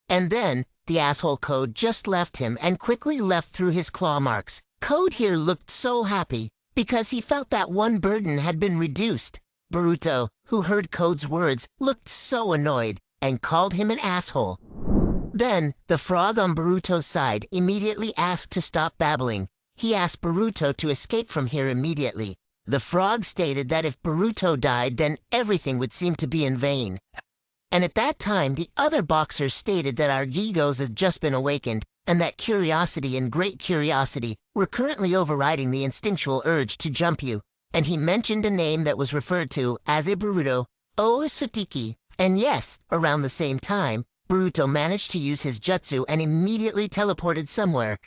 And then, the asshole Code just left him and quickly left through his claw marks. Code here looked so happy, because he felt that one burden had been reduced. Boruto, who heard Code's words, looked so annoyed, and called him an asshole. Then, the frog on Boruto's side immediately asked to stop babbling. He asked Boruto to escape from here immediately. The frog stated that if Boruto died, then everything would seem to be in vain. And at that time, the other boxers stated that our egos had just been awakened, and that curiosity and great curiosity were currently overriding the instinctual urge to jump you. And he mentioned a name that was referred to as a Boruto, or Sutiki. And yes, around the same time, Boruto managed to use his jutsu and immediately teleported somewhere.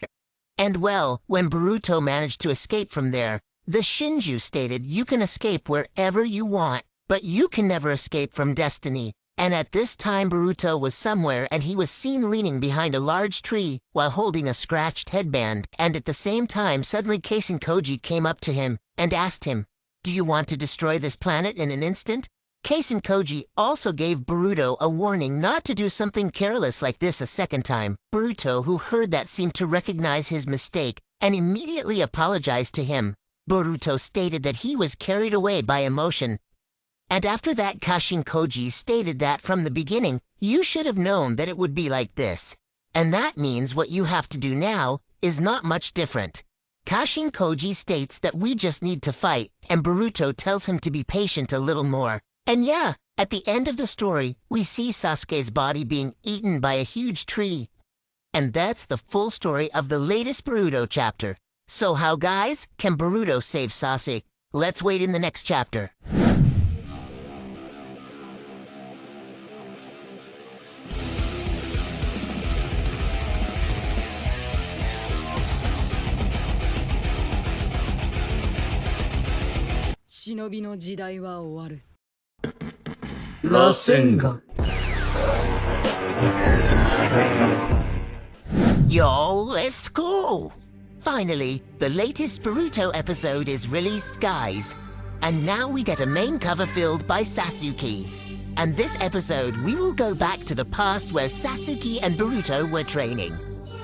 And well, when Boruto managed to escape from there, the Shinju stated you can escape wherever you want, but you can never escape from destiny. And at this time Boruto was somewhere and he was seen leaning behind a large tree while holding a scratched headband, and at the same time suddenly Kaisen Koji came up to him and asked him, "Do you want to destroy this planet in an instant?" Kaisen Koji also gave Boruto a warning not to do something careless like this a second time. Boruto, who heard that, seemed to recognize his mistake and immediately apologized to him. Boruto stated that he was carried away by emotion. And after that, Kaisen Koji stated that from the beginning, you should have known that it would be like this. And that means what you have to do now is not much different. Kaisen Koji states that we just need to fight, and Boruto tells him to be patient a little more. And yeah, at the end of the story, we see Sasuke's body being eaten by a huge tree. And that's the full story of the latest Boruto chapter. So how, guys, can Boruto save Sasuke? Let's wait in the next chapter. Rasengan. Yo, let's go! Finally, the latest Boruto episode is released, guys. And now we get a main cover filled by Sasuke. And this episode, we will go back to the past where Sasuke and Boruto were training.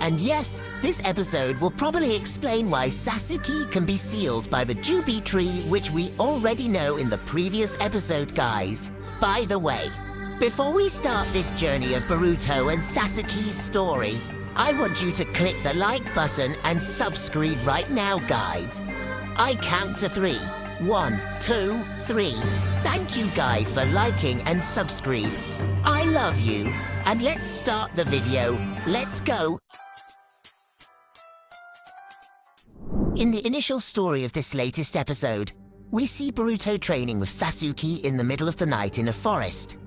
And yes, this episode will probably explain why Sasuke can be sealed by the Jubi tree, which we already know in the previous episode, guys. By the way, before we start this journey of Boruto and Sasuke's story, I want you to click the like button and subscribe right now, guys. I count to 3. 1, 2, 3. Thank you guys for liking and subscribe. I love you. And let's start the video. Let's go. In the initial story of this latest episode, we see Boruto training with Sasuke in the middle of the night in a forest.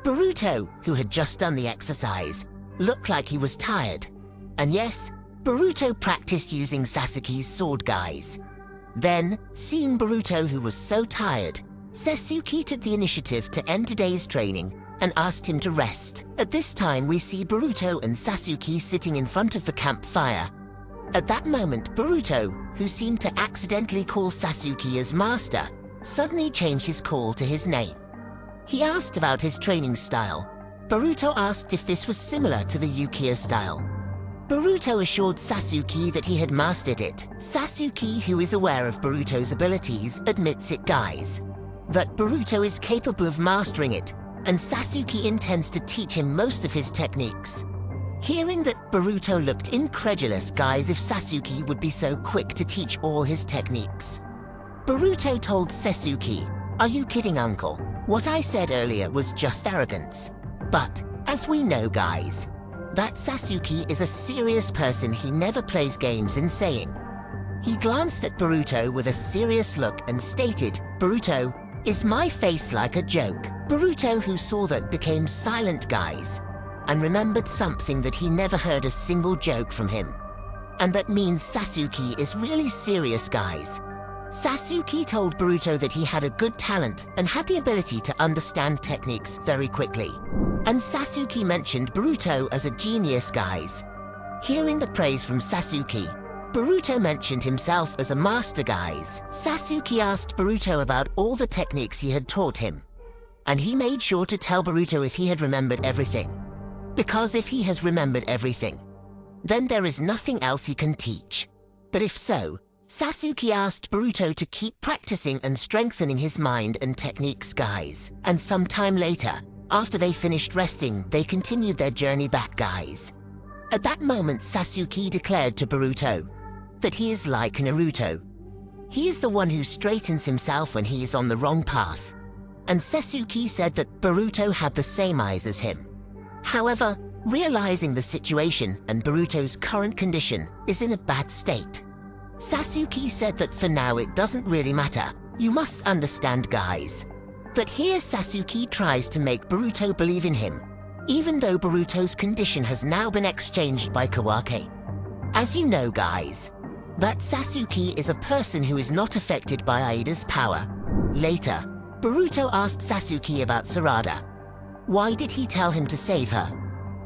Boruto, who had just done the exercise, looked like he was tired. And yes, Boruto practiced using Sasuke's sword, guys. Then, seeing Boruto who was so tired, Sasuke took the initiative to end today's training and asked him to rest. At this time, we see Boruto and Sasuke sitting in front of the campfire. At that moment, Boruto, who seemed to accidentally call Sasuke as master, suddenly changed his call to his name. He asked about his training style. Boruto asked if this was similar to the Uchiha style. Boruto assured Sasuke that he had mastered it. Sasuke, who is aware of Boruto's abilities, admits it, guys, that Boruto is capable of mastering it, and Sasuke intends to teach him most of his techniques. Hearing that, Boruto looked incredulous, guys, if Sasuke would be so quick to teach all his techniques. Boruto told Sasuke, "Are you kidding, uncle? What I said earlier was just arrogance." But, as we know, guys, that Sasuke is a serious person. He never plays games in saying. He glanced at Boruto with a serious look and stated, "Boruto, is my face like a joke?" Boruto, who saw that, became silent, guys, and remembered something, that he never heard a single joke from him. And that means Sasuke is really serious, guys. Sasuke told Boruto that he had a good talent and had the ability to understand techniques very quickly. And Sasuke mentioned Boruto as a genius, guys. Hearing the praise from Sasuke, Boruto mentioned himself as a master, guys. Sasuke asked Boruto about all the techniques he had taught him, and he made sure to tell Boruto if he had remembered everything. Because if he has remembered everything, then there is nothing else he can teach. But if so, Sasuke asked Boruto to keep practicing and strengthening his mind and techniques, guys. And sometime later, after they finished resting, they continued their journey back, guys. At that moment, Sasuke declared to Boruto that he is like Naruto. He is the one who straightens himself when he is on the wrong path. And Sasuke said that Boruto had the same eyes as him. However, realizing the situation and Boruto's current condition is in a bad state, Sasuke said that for now it doesn't really matter. You must understand, guys, that here Sasuke tries to make Boruto believe in him, even though Boruto's condition has now been exchanged by Kawaki. As you know, guys, that Sasuke is a person who is not affected by Aida's power. Later, Boruto asked Sasuke about Sarada. Why did he tell him to save her?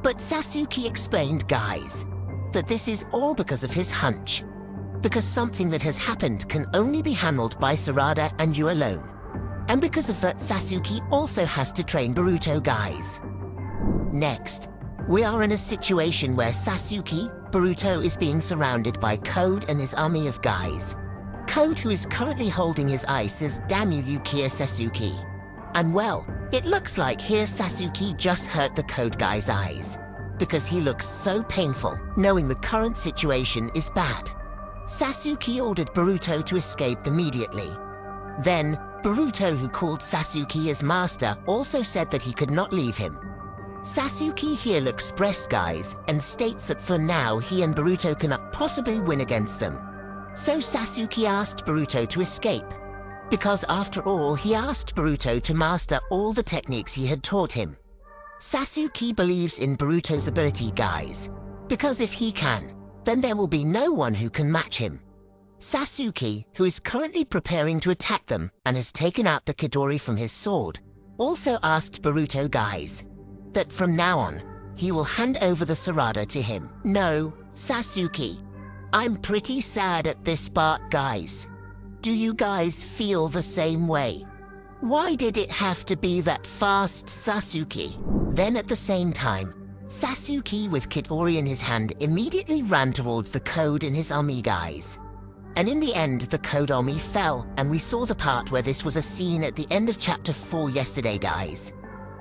But Sasuke explained, guys, that this is all because of his hunch. Because something that has happened can only be handled by Sarada and you alone. And because of that, Sasuke also has to train Boruto, guys. Next, we are in a situation where Sasuke, Boruto, is being surrounded by Code and his army of guys. Code, who is currently holding his ice, says, "Damn you, Uchiha Sasuke." And well, it looks like here Sasuke just hurt the Code guy's eyes, because he looks so painful, knowing the current situation is bad. Sasuke ordered Boruto to escape immediately. Then, Boruto, who called Sasuke as master, also said that he could not leave him. Sasuke here looks pressed, guys, and states that for now he and Boruto cannot possibly win against them. So Sasuke asked Boruto to escape, because after all he asked Boruto to master all the techniques he had taught him. Sasuke believes in Boruto's ability, guys, because if he can, then there will be no one who can match him. Sasuke, who is currently preparing to attack them and has taken out the Chidori from his sword, also asked Boruto, guys, that from now on, he will hand over the Sarada to him. No, Sasuke, I'm pretty sad at this part, guys. Do you guys feel the same way? Why did it have to be that fast, Sasuke? Then at the same time, Sasuke, with Chidori in his hand, immediately ran towards the Code and his army, guys. And in the end, the Code army fell, and we saw the part where this was a scene at the end of chapter 4 yesterday, guys.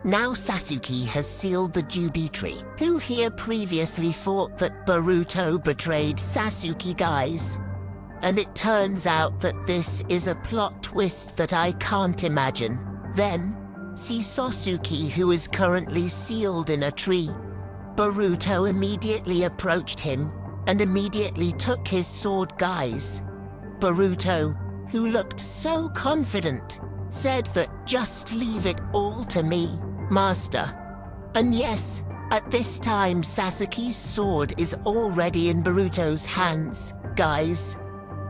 Now Sasuke has sealed the Jubi tree. Who here previously thought that Boruto betrayed Sasuke, guys? And it turns out that this is a plot twist that I can't imagine. Then, see Sasuke, who is currently sealed in a tree. Boruto immediately approached him and immediately took his sword, guys. Boruto, who looked so confident, said that just leave it all to me, master. And yes, at this time Sasuke's sword is already in Boruto's hands, guys.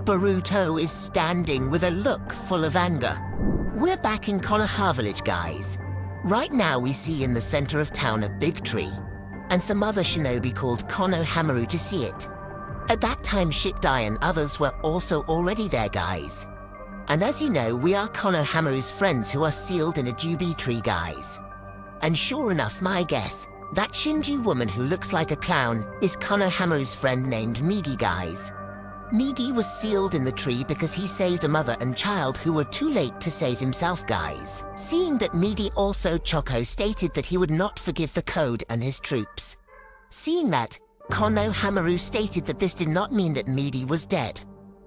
Boruto is standing with a look full of anger. We're back in Konoha village, guys. Right now we see in the center of town a big tree, and some other shinobi called Konohamaru to see it. At that time Shikamaru and others were also already there, guys. And as you know, we are Konohamaru's friends who are sealed in a jubi tree, guys. And sure enough, my guess, that Shinju woman who looks like a clown is Konohamaru's friend named Migi, guys. Migi was sealed in the tree because he saved a mother and child who were too late to save himself, guys. Seeing that Migi also Choco stated that he would not forgive the code and his troops. Seeing that, Konohamaru stated that this did not mean that Migi was dead.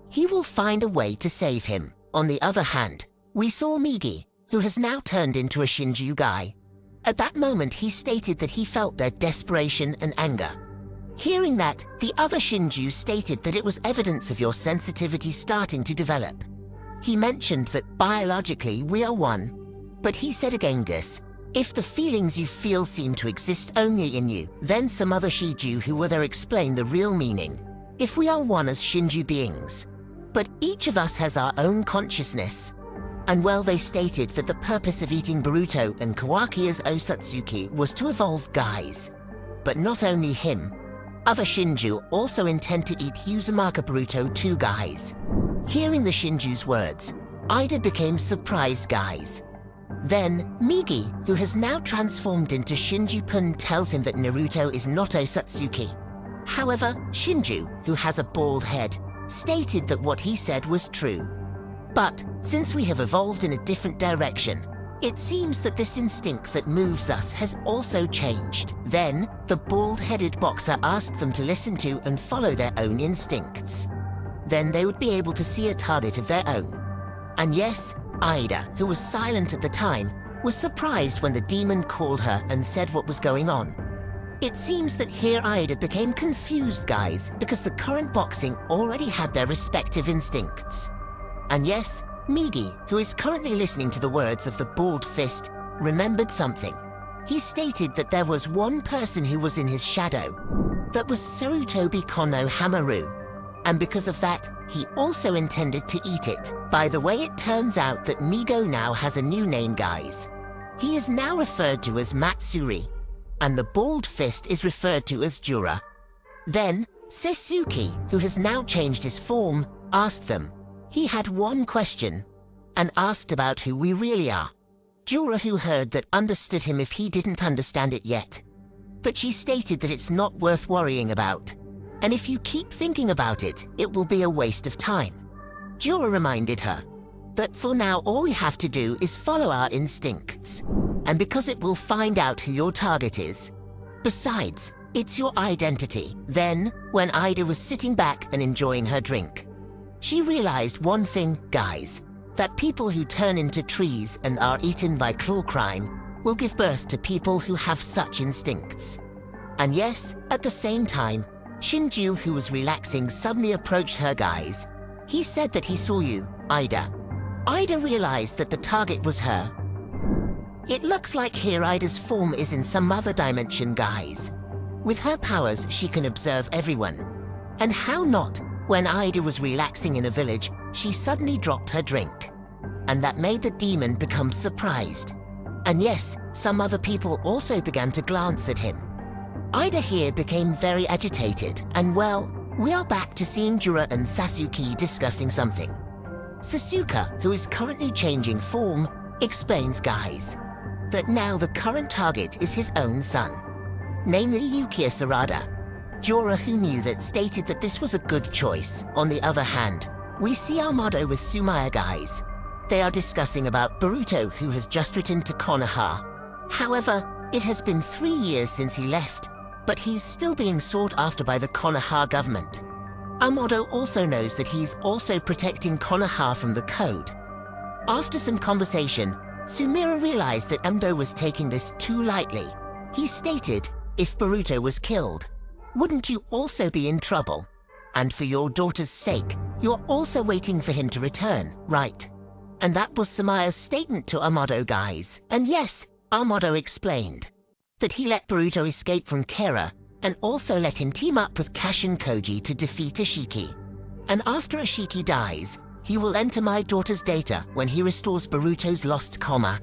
He will find a way to save him. On the other hand, we saw Migi, who has now turned into a Shinju guy. At that moment he stated that he felt their desperation and anger. Hearing that, the other Shinju stated that it was evidence of your sensitivity starting to develop. He mentioned that biologically we are one, but he said again, Gus, if the feelings you feel seem to exist only in you, then some other Shinju who will there explain the real meaning. If we are one as Shinju beings, but each of us has our own consciousness. And well, they stated that the purpose of eating Boruto and Kawaki as Osatsuki was to evolve, guys. But not only him. Other Shinju also intend to eat Uzumaki Boruto too, guys. Hearing the Shinju's words, Ida became surprised, guys. Then, Migi, who has now transformed into Shinju-kun, tells him that Naruto is not Osatsuki. However, Shinju, who has a bald head, stated that what he said was true. But, since we have evolved in a different direction, it seems that this instinct that moves us has also changed. Then, the bald-headed boxer asked them to listen to and follow their own instincts. Then they would be able to see a target of their own. And yes, Ida, who was silent at the time, was surprised when the demon called her and said what was going on. It seems that here Ida became confused, guys, because the current boxing already had their respective instincts. And yes, Migi, who is currently listening to the words of the bald fist, remembered something. He stated that there was one person who was in his shadow. That was Sarutobi Konohamaru. And because of that, he also intended to eat it. By the way, it turns out that Migo now has a new name, guys. He is now referred to as Matsuri, and the bald fist is referred to as Jura. Then, Sasuke, who has now changed his form, asked them. He had one question, and asked about who we really are. Jura, who heard that, understood him if he didn't understand it yet. But she stated that it's not worth worrying about. And if you keep thinking about it, it will be a waste of time. Jura reminded her that for now all we have to do is follow our instincts. And because it will find out who your target is. Besides, it's your identity. Then, when Ida was sitting back and enjoying her drink, she realized one thing, guys, that people who turn into trees and are eaten by claw crime will give birth to people who have such instincts. And yes, at the same time, Shinju, who was relaxing, suddenly approached her, guys. He said that he saw you, Ida. Ida realized that the target was her. It looks like here Ida's form is in some other dimension, guys. With her powers, she can observe everyone. And how not? When Ida was relaxing in a village, she suddenly dropped her drink. And that made the demon become surprised. And yes, some other people also began to glance at him. Ida here became very agitated, and well, we are back to seeing Jura and Sasuke discussing something. Sasuke, who is currently changing form, explains, guys, that now the current target is his own son, namely Yukiya Sarada. Jura, who knew that, stated that this was a good choice. On the other hand, we see our motto with Sumaya, guys. They are discussing about Boruto, who has just returned to Konoha. However, it has been 3 years since he left, but he's still being sought after by the Konoha government. Amado also knows that he's also protecting Konoha from the code. After some conversation, Sumira realized that Amdo was taking this too lightly. He stated, if Boruto was killed, wouldn't you also be in trouble? And for your daughter's sake, you're also waiting for him to return, right? And that was Sumaya's statement to Amado, guys. And yes, Amado explained that he let Boruto escape from Kera and also let him team up with Kashin Koji to defeat Ishiki. And after Ishiki dies, he will enter my daughter's data when he restores Boruto's lost Koma.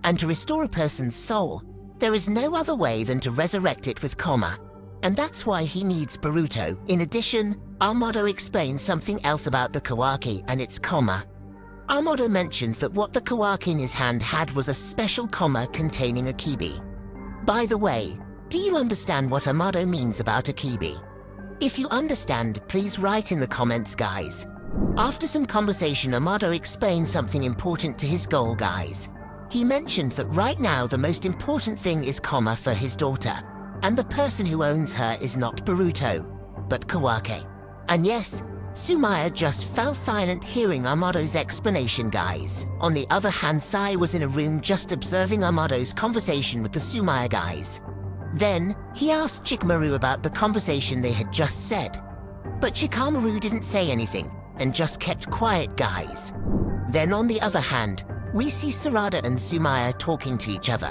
And to restore a person's soul, there is no other way than to resurrect it with Koma. And that's why he needs Boruto. In addition, Amado explains something else about the Kawaki and its Koma. Amado mentioned that what the Kawaki in his hand had was a special Koma containing a Kibi. By the way, do you understand what Amado means about a Kibi? If you understand, please write in the comments, guys. After some conversation, Amado explained something important to his goal, guys. He mentioned that right now the most important thing is Koma for his daughter. And the person who owns her is not Boruto, but Kawaki. And yes, Sumaya just fell silent hearing Amado's explanation, guys. On the other hand, Sai was in a room just observing Amado's conversation with the Sumaya guys. Then, he asked Shikamaru about the conversation they had just said. But Shikamaru didn't say anything, and just kept quiet, guys. Then on the other hand, we see Sarada and Sumaya talking to each other.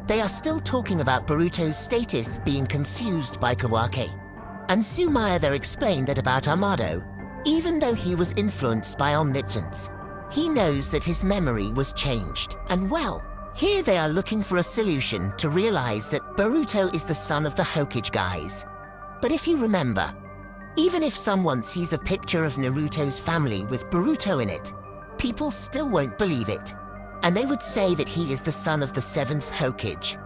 They are still talking about Boruto's status being confused by Kawaki. And Sumaya there explained that about Amado, even though he was influenced by omnipotence, he knows that his memory was changed. And well, here they are looking for a solution to realize that Boruto is the son of the Hokage guys. But if you remember, even if someone sees a picture of Naruto's family with Boruto in it, people still won't believe it. And they would say that he is the son of the 7th Hokage.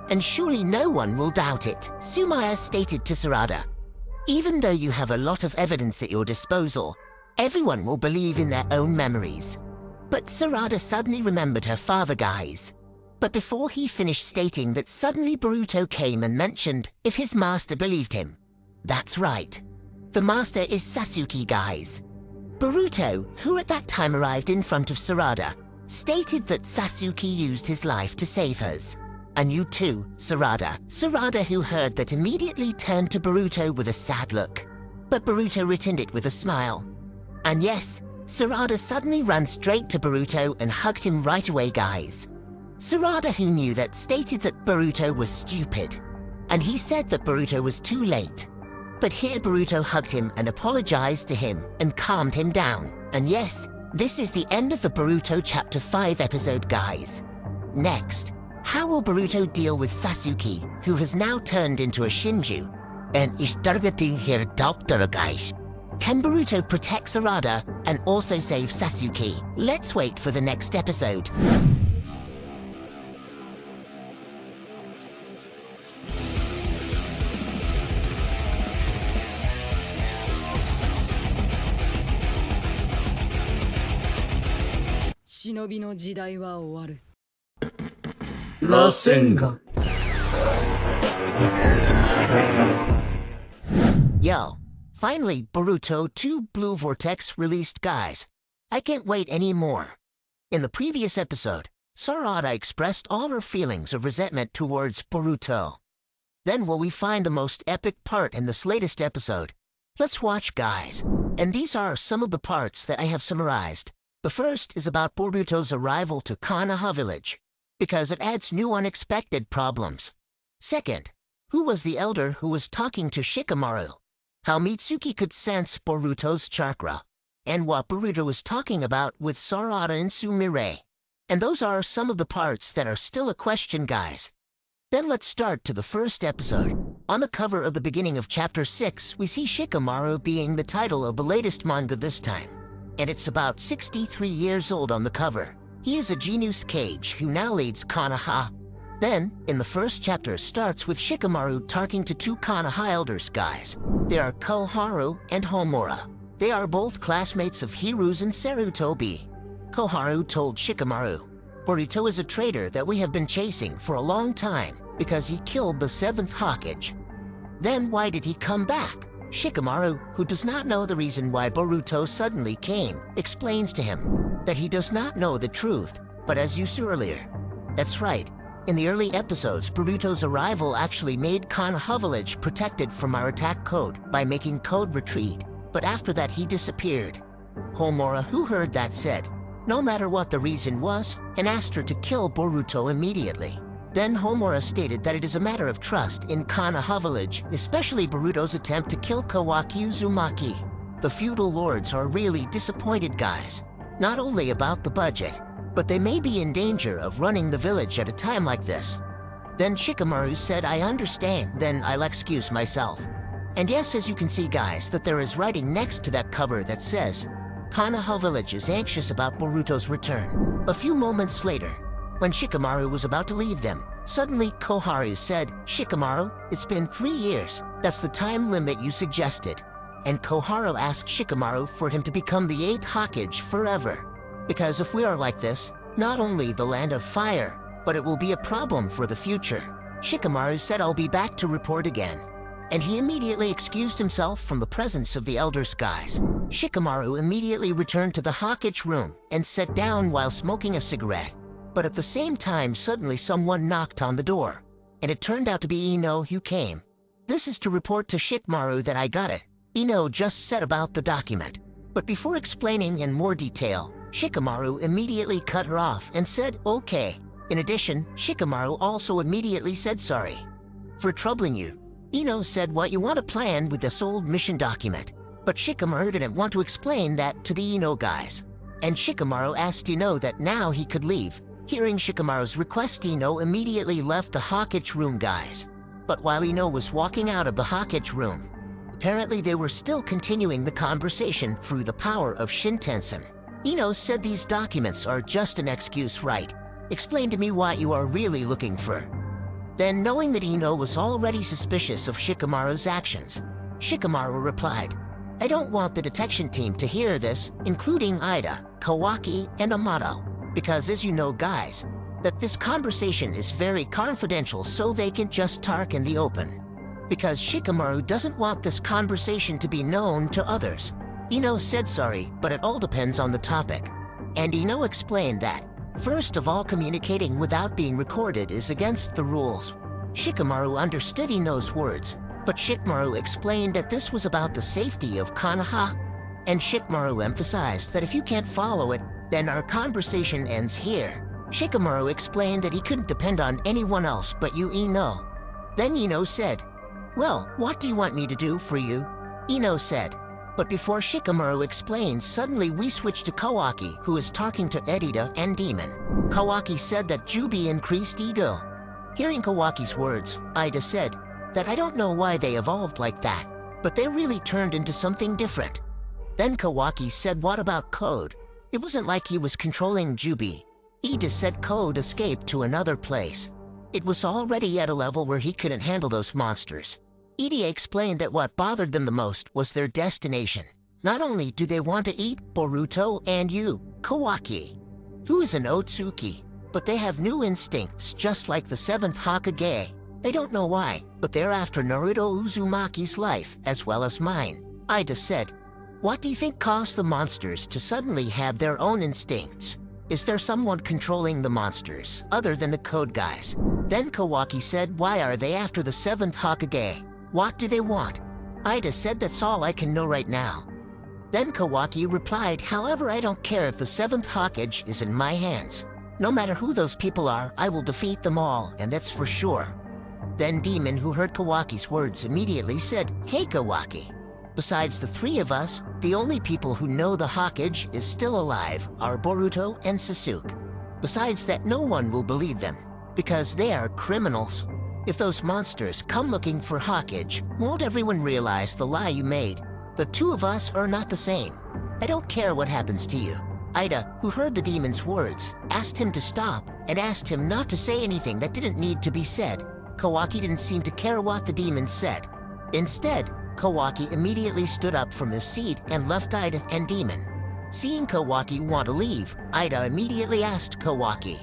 And surely no one will doubt it, Sumaya stated to Sarada. Even though you have a lot of evidence at your disposal, everyone will believe in their own memories. But Sarada suddenly remembered her father, guys. But before he finished stating that, suddenly Boruto came and mentioned if his master believed him. That's right. The master is Sasuke, guys. Boruto, who at that time arrived in front of Sarada, stated that Sasuke used his life to save hers. And you too, Sarada. Sarada, who heard that, immediately turned to Boruto with a sad look. But Boruto returned it with a smile. And yes, Sarada suddenly ran straight to Boruto and hugged him right away, guys. Sarada, who knew that, stated that Boruto was stupid. And he said that Boruto was too late. But here Boruto hugged him and apologized to him and calmed him down. And yes, this is the end of the Boruto Chapter 5 episode, guys. Next, how will Boruto deal with Sasuke, who has now turned into a Shinju, and is targeting her doctor, guys? Can Boruto protect Sarada and also save Sasuke? Let's wait for the next episode. Shinobi no jidai wa owaru. Rasengan. Yo, finally Boruto 2 Blue Vortex released, guys. I can't wait anymore. In the previous episode, Sarada expressed all her feelings of resentment towards Boruto. Then will we find the most epic part in this latest episode? Let's watch, guys. And these are some of the parts that I have summarized. The first is about Boruto's arrival to Konoha village, because it adds new unexpected problems. Second, who was the elder who was talking to Shikamaru? How Mitsuki could sense Boruto's chakra, and what Boruto was talking about with Sarada and Sumire. And those are some of the parts that are still a question, guys. Then let's start to the first episode. On the cover of the beginning of Chapter 6, we see Shikamaru being the title of the latest manga this time. And it's about 63 years old on the cover. He is a genius Kage who now leads Konoha. Then, in the first chapter, starts with Shikamaru talking to 2 Konoha elders, guys. They are Koharu and Homura. They are both classmates of Hiru's and Sarutobi. Koharu told Shikamaru, Boruto is a traitor that we have been chasing for a long time because he killed the 7th Hokage. Then why did he come back? Shikamaru, who does not know the reason why Boruto suddenly came, explains to him that he does not know the truth, but as you saw earlier. That's right, in the early episodes, Boruto's arrival actually made Konoha village protected from our attack code by making code retreat. but after that he disappeared. Homura, who heard that, said, no matter what the reason was, and asked her to kill Boruto immediately. Then Homura stated that it is a matter of trust in Konoha village, especially Boruto's attempt to kill Kawaki Uzumaki. The feudal lords are really disappointed, guys. Not only about the budget, but they may be in danger of running the village at a time like this. Then Shikamaru said, I understand, then I'll excuse myself. And yes, as you can see, guys, that there is writing next to that cover that says, Konoha village is anxious about Boruto's return. A few moments later, when Shikamaru was about to leave them, suddenly Koharu said, Shikamaru, it's been 3 years. That's the time limit you suggested. And Koharu asked Shikamaru for him to become the 8th Hokage forever. Because if we are like this, not only the land of fire, but it will be a problem for the future. Shikamaru said, I'll be back to report again. And he immediately excused himself from the presence of the Elder Skies. Shikamaru immediately returned to the Hokage room and sat down while smoking a cigarette. But at the same time, suddenly someone knocked on the door, and it turned out to be Ino who came. This is to report to Shikamaru that I got it. Ino just said about the document. But before explaining in more detail, Shikamaru immediately cut her off and said, okay. In addition, Shikamaru also immediately said sorry for troubling you. Ino said, what you want to plan with this old mission document. But Shikamaru didn't want to explain that to the Ino guys. And Shikamaru asked Ino that now he could leave. Hearing Shikamaru's request, Ino immediately left the Hokage room, guys. But while Ino was walking out of the Hokage room, apparently they were still continuing the conversation through the power of Shintensen. Ino said these documents are just an excuse, right? Explain to me what you are really looking for. Then, knowing that Ino was already suspicious of Shikamaru's actions, Shikamaru replied, I don't want the detection team to hear this, including Ida, Kawaki, and Amato, because as you know, guys, that this conversation is very confidential, so they can just talk in the open. Because Shikamaru doesn't want this conversation to be known to others. Ino said sorry, but it all depends on the topic. And Ino explained that, first of all, communicating without being recorded is against the rules. Shikamaru understood Ino's words, but Shikamaru explained that this was about the safety of Konoha. And Shikamaru emphasized that if you can't follow it, then our conversation ends here. Shikamaru explained that he couldn't depend on anyone else but you, Ino. Then Ino said, well, what do you want me to do for you? Ino said. But before Shikamaru explained, suddenly we switched to Kawaki, who is talking to Edita and Demon. Kawaki said that Jubi increased ego. Hearing Kawaki's words, Ida said that I don't know why they evolved like that, but they really turned into something different. Then Kawaki said, what about Code? It wasn't like he was controlling Jubi. Ida said Code escaped to another place. It was already at a level where he couldn't handle those monsters. Ida explained that what bothered them the most was their destination. Not only do they want to eat Boruto and you, Kawaki, who is an Otsuki, but they have new instincts just like the 7th Hokage. I don't know why, but they're after Naruto Uzumaki's life as well as mine. Ida said, what do you think caused the monsters to suddenly have their own instincts? Is there someone controlling the monsters other than the Code guys? Then Kawaki said, why are they after the 7th Hokage? What do they want? Ida said, that's all I can know right now. Then Kawaki replied, however, I don't care if the 7th Hokage is in my hands. No matter who those people are, I will defeat them all, and that's for sure. Then Demon, who heard Kawaki's words, immediately said, hey Kawaki. Besides the 3 of us, the only people who know the Hokage is still alive are Boruto and Sasuke. Besides that, no one will believe them, because they are criminals. If those monsters come looking for Hokage, won't everyone realize the lie you made? The 2 of us are not the same. I don't care what happens to you. Ida, who heard the demon's words, asked him to stop and asked him not to say anything that didn't need to be said. Kawaki didn't seem to care what the demon said. Instead, Kawaki immediately stood up from his seat and left Ida and Demon. Seeing Kawaki want to leave, Ida immediately asked Kawaki,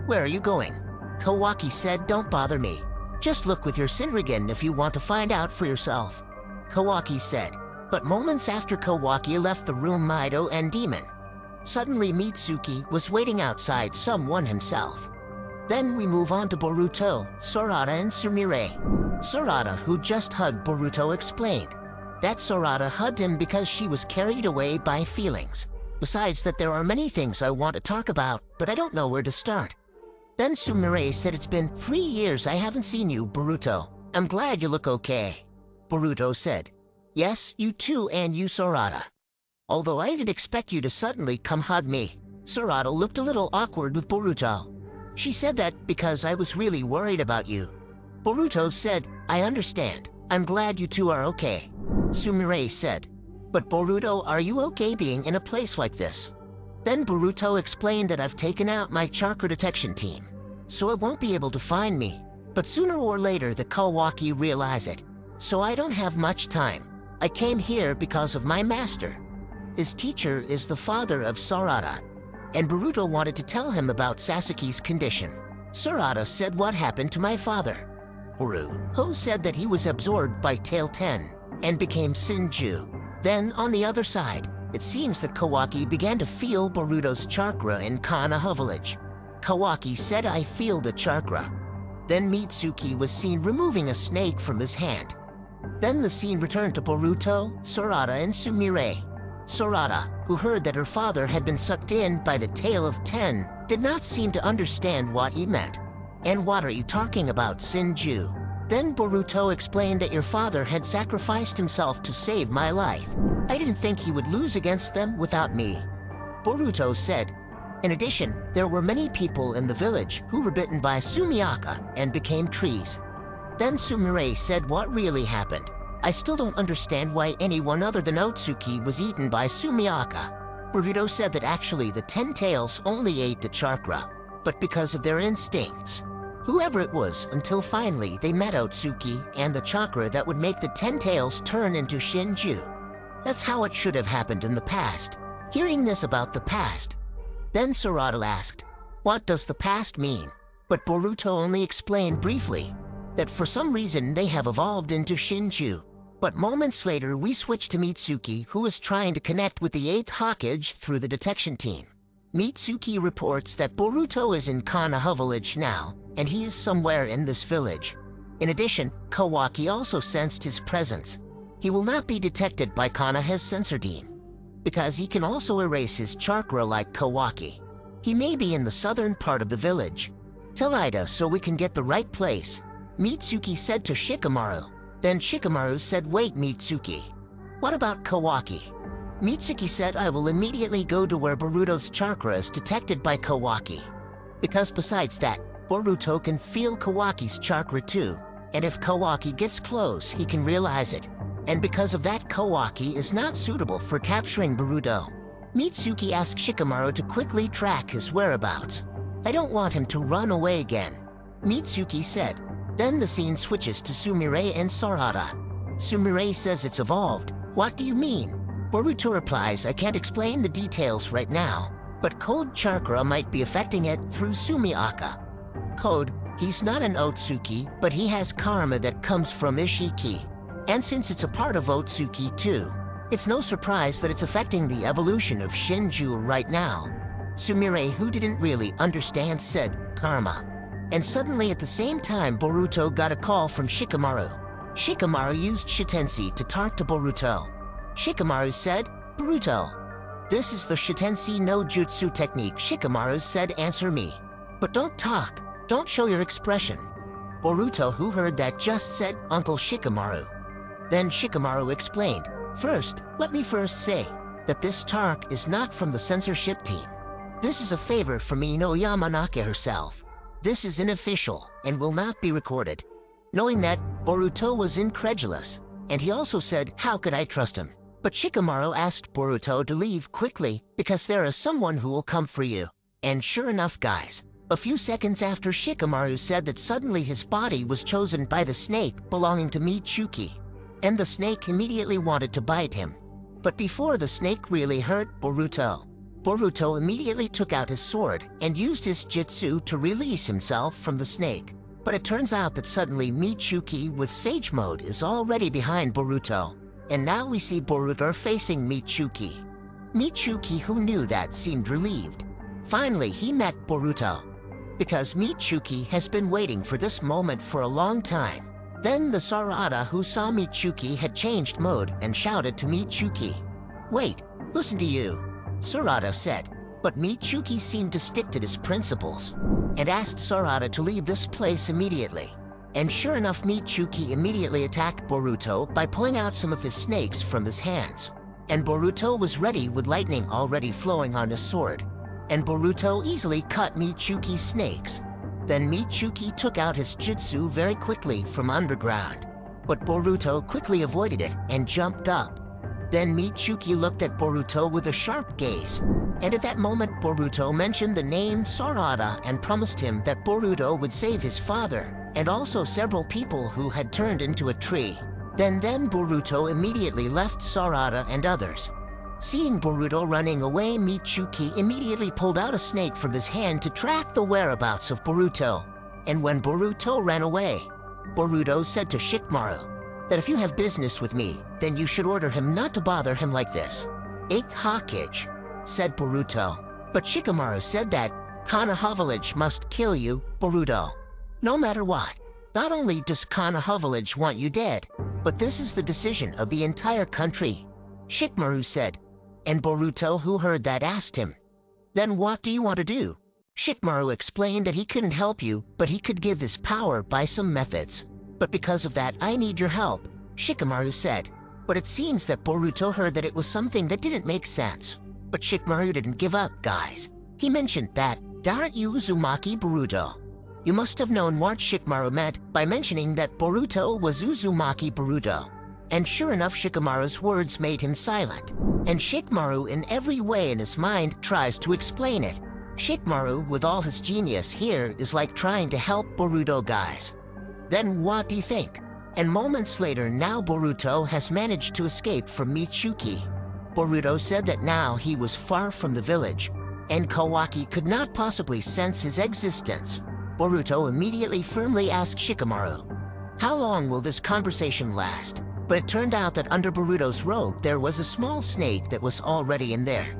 where are you going? Kawaki said, don't bother me. Just look with your Shinrigan if you want to find out for yourself. Kawaki said. But moments after Kawaki left the room, Mido and Demon, suddenly Mitsuki was waiting outside, someone himself. Then we move on to Boruto, Sarada and Sumire. Sarada, who just hugged Boruto, explained, That Sarada hugged him because she was carried away by feelings. Besides that, there are many things I want to talk about, but I don't know where to start. Then Sumire said, it's been 3 years I haven't seen you, Boruto. I'm glad you look okay. Boruto said, yes, you too, and you, Sarada. Although I didn't expect you to suddenly come hug me. Sarada looked a little awkward with Boruto. She said that because I was really worried about you. Boruto said, I understand. I'm glad you two are okay. Sumire said, but Boruto, are you okay being in a place like this? Then Boruto explained that I've taken out my chakra detection team, so it won't be able to find me. But sooner or later the Kawaki realize it, so I don't have much time. I came here because of my master. His teacher is the father of Sarada, and Boruto wanted to tell him about Sasuke's condition. Sarada said, what happened to my father? Boruto said that he was absorbed by Tail 10 and became Shinju. Then, on the other side, it seems that Kawaki began to feel Boruto's chakra in Konoha village. Kawaki said, I feel the chakra. Then Mitsuki was seen removing a snake from his hand. Then the scene returned to Boruto, Sarada, and Sumire. Sarada, who heard that her father had been sucked in by the Tail of 10, did not seem to understand what he meant. And what are you talking about, Shinju? Then Boruto explained that your father had sacrificed himself to save my life. I didn't think he would lose against them without me. Boruto said, in addition, there were many people in the village who were bitten by Sumiaka and became trees. Then Sumire said, what really happened? I still don't understand why anyone other than Otsuki was eaten by Sumiaka. Boruto said that actually the 10 tails only ate the chakra, but because of their instincts. Whoever it was, until finally they met Otsuki and the chakra that would make the 10 tails turn into Shinju. That's how it should have happened in the past. Hearing this about the past, then Sarada asked, what does the past mean? But Boruto only explained briefly that for some reason they have evolved into Shinju. But moments later we switched to Mitsuki, who was trying to connect with the 8th Hokage through the detection team. Mitsuki reports that Boruto is in Konoha village now, and he is somewhere in this village. In addition, Kawaki also sensed his presence. He will not be detected by Konoha's sensor team, because he can also erase his chakra like Kawaki. He may be in the southern part of the village. Tell Ida so we can get the right place, Mitsuki said to Shikamaru. Then Shikamaru said, wait, Mitsuki. What about Kawaki? Mitsuki said, I will immediately go to where Boruto's chakra is detected by Kawaki. Because besides that, Boruto can feel Kawaki's chakra too, and if Kawaki gets close, he can realize it. And because of that, Kawaki is not suitable for capturing Boruto. Mitsuki asked Shikamaru to quickly track his whereabouts. I don't want him to run away again, Mitsuki said. Then the scene switches to Sumire and Sarada. Sumire says it's evolved. What do you mean? Boruto replies, I can't explain the details right now, but Code Chakra might be affecting it through Sumiaka. Code, he's not an Otsuki, but he has karma that comes from Ishiki. And since it's a part of Otsuki too, it's no surprise that it's affecting the evolution of Shinju right now. Sumire, who didn't really understand, said, karma. And suddenly at the same time Boruto got a call from Shikamaru. Shikamaru used Shitenshi to talk to Boruto. Shikamaru said, Boruto, this is the Shitenshi no Jutsu technique. Shikamaru said, answer me. But don't talk, don't show your expression. Boruto, who heard that, just said, Uncle Shikamaru. Then Shikamaru explained, first, let me first say that this talk is not from the censorship team. This is a favor from Ino Yamanaka herself. This is unofficial and will not be recorded. Knowing that, Boruto was incredulous, and he also said, how could I trust him? But Shikamaru asked Boruto to leave quickly because there is someone who will come for you. And sure enough, guys, a few seconds after Shikamaru said that, suddenly his body was chosen by the snake belonging to Mitsuki, and the snake immediately wanted to bite him. But before the snake really hurt Boruto, Boruto immediately took out his sword and used his jutsu to release himself from the snake. But it turns out that suddenly Mitsuki with Sage Mode is already behind Boruto, and now we see Boruto facing Mitsuki. Mitsuki, who knew that, seemed relieved. Finally, he met Boruto, because Mitsuki has been waiting for this moment for a long time. Then the Sarada who saw Michuki had changed mode and shouted to Michuki. "Wait, listen to you," Sarada said. But Michuki seemed to stick to his principles and asked Sarada to leave this place immediately. And sure enough, Michuki immediately attacked Boruto by pulling out some of his snakes from his hands. And Boruto was ready with lightning already flowing on his sword. And Boruto easily cut Michuki's snakes. Then Michuki took out his jutsu very quickly from underground. But Boruto quickly avoided it and jumped up. Then Michuki looked at Boruto with a sharp gaze. And at that moment Boruto mentioned the name Sarada and promised him that Boruto would save his father and also several people who had turned into a tree. Then Boruto immediately left Sarada and others. Seeing Boruto running away, Michuki immediately pulled out a snake from his hand to track the whereabouts of Boruto. And when Boruto ran away, Boruto said to Shikamaru that if you have business with me, then you should order him not to bother him like this. "Eighth Hokage," said Boruto. But Shikamaru said that Konoha Village must kill you, Boruto. No matter what. Not only does Konoha Village want you dead, but this is the decision of the entire country, Shikamaru said. And Boruto, who heard that, asked him, "Then what do you want to do?" Shikamaru explained that he couldn't help you, but he could give his power by some methods. "But because of that, I need your help," Shikamaru said. But it seems that Boruto heard that it was something that didn't make sense. But Shikamaru didn't give up, guys. He mentioned that, "Aren't you Uzumaki Boruto?" You must have known what Shikamaru meant by mentioning that Boruto was Uzumaki Boruto. And sure enough, Shikamaru's words made him silent. And Shikamaru in every way in his mind tries to explain it. Shikamaru, with all his genius here, is like trying to help Boruto, guys. Then what do you think? And moments later, now Boruto has managed to escape from Michuki. Boruto said that now he was far from the village, and Kawaki could not possibly sense his existence. Boruto immediately firmly asked Shikamaru, "How long will this conversation last?" But it turned out that under Boruto's robe there was a small snake that was already in there.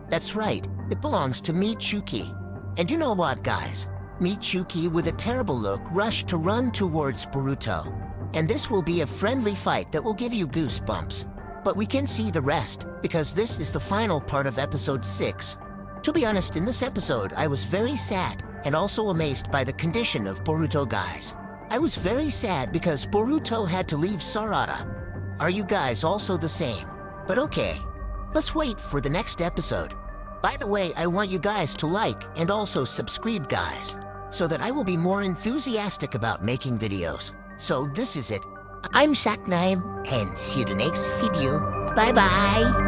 That's right, it belongs to Michuki. And you know what, guys? Michuki, with a terrible look, rushed to run towards Boruto. And this will be a friendly fight that will give you goosebumps. But we can see the rest, because this is the final part of episode 6. To be honest, in this episode, I was very sad and also amazed by the condition of Boruto, guys. I was very sad because Boruto had to leave Sarada. Are you guys also the same? But okay, let's wait for the next episode. By the way, I want you guys to like and also subscribe, guys, so that I will be more enthusiastic about making videos. So this is it. I'm SHIKAMARU, and see you in the next video. Bye bye!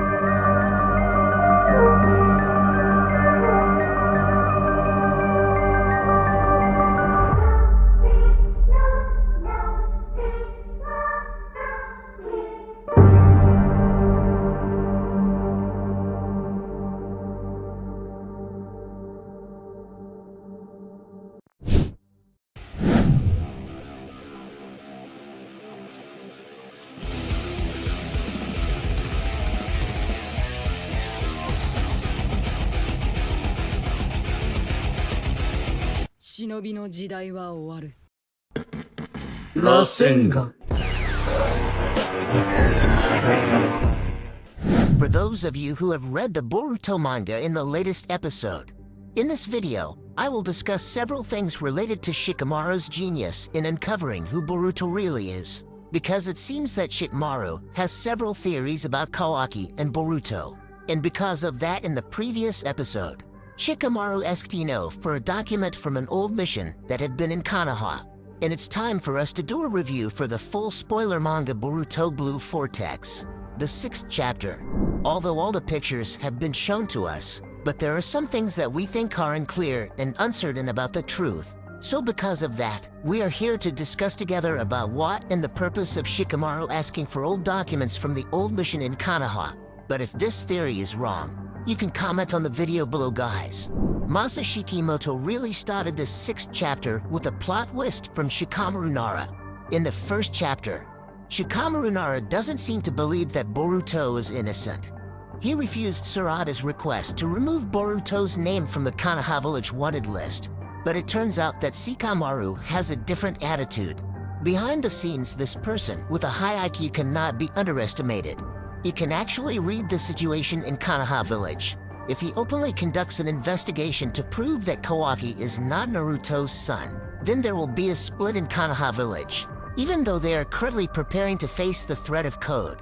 For those of you who have read the Boruto manga in the latest episode, in this video, I will discuss several things related to Shikamaru's genius in uncovering who Boruto really is. Because it seems that Shikamaru has several theories about Kawaki and Boruto. And because of that, in the previous episode, Shikamaru asked Tino for a document from an old mission that had been in Konoha. And it's time for us to do a review for the full spoiler manga Boruto Blue Vortex, the 6th chapter. Although all the pictures have been shown to us, but there are some things that we think are unclear and uncertain about the truth. So because of that, we are here to discuss together about what and the purpose of Shikamaru asking for old documents from the old mission in Konoha. But if this theory is wrong, you can comment on the video below, guys. Masashiki Moto really started this 6th chapter with a plot twist from Shikamaru Nara. In the 1st chapter, Shikamaru Nara doesn't seem to believe that Boruto is innocent. He refused Sarada's request to remove Boruto's name from the Konoha Village wanted list. But it turns out that Shikamaru has a different attitude. Behind the scenes, this person with a high IQ cannot be underestimated. He can actually read the situation in Konoha Village. If he openly conducts an investigation to prove that Kawaki is not Naruto's son, then there will be a split in Konoha Village, even though they are currently preparing to face the threat of Code.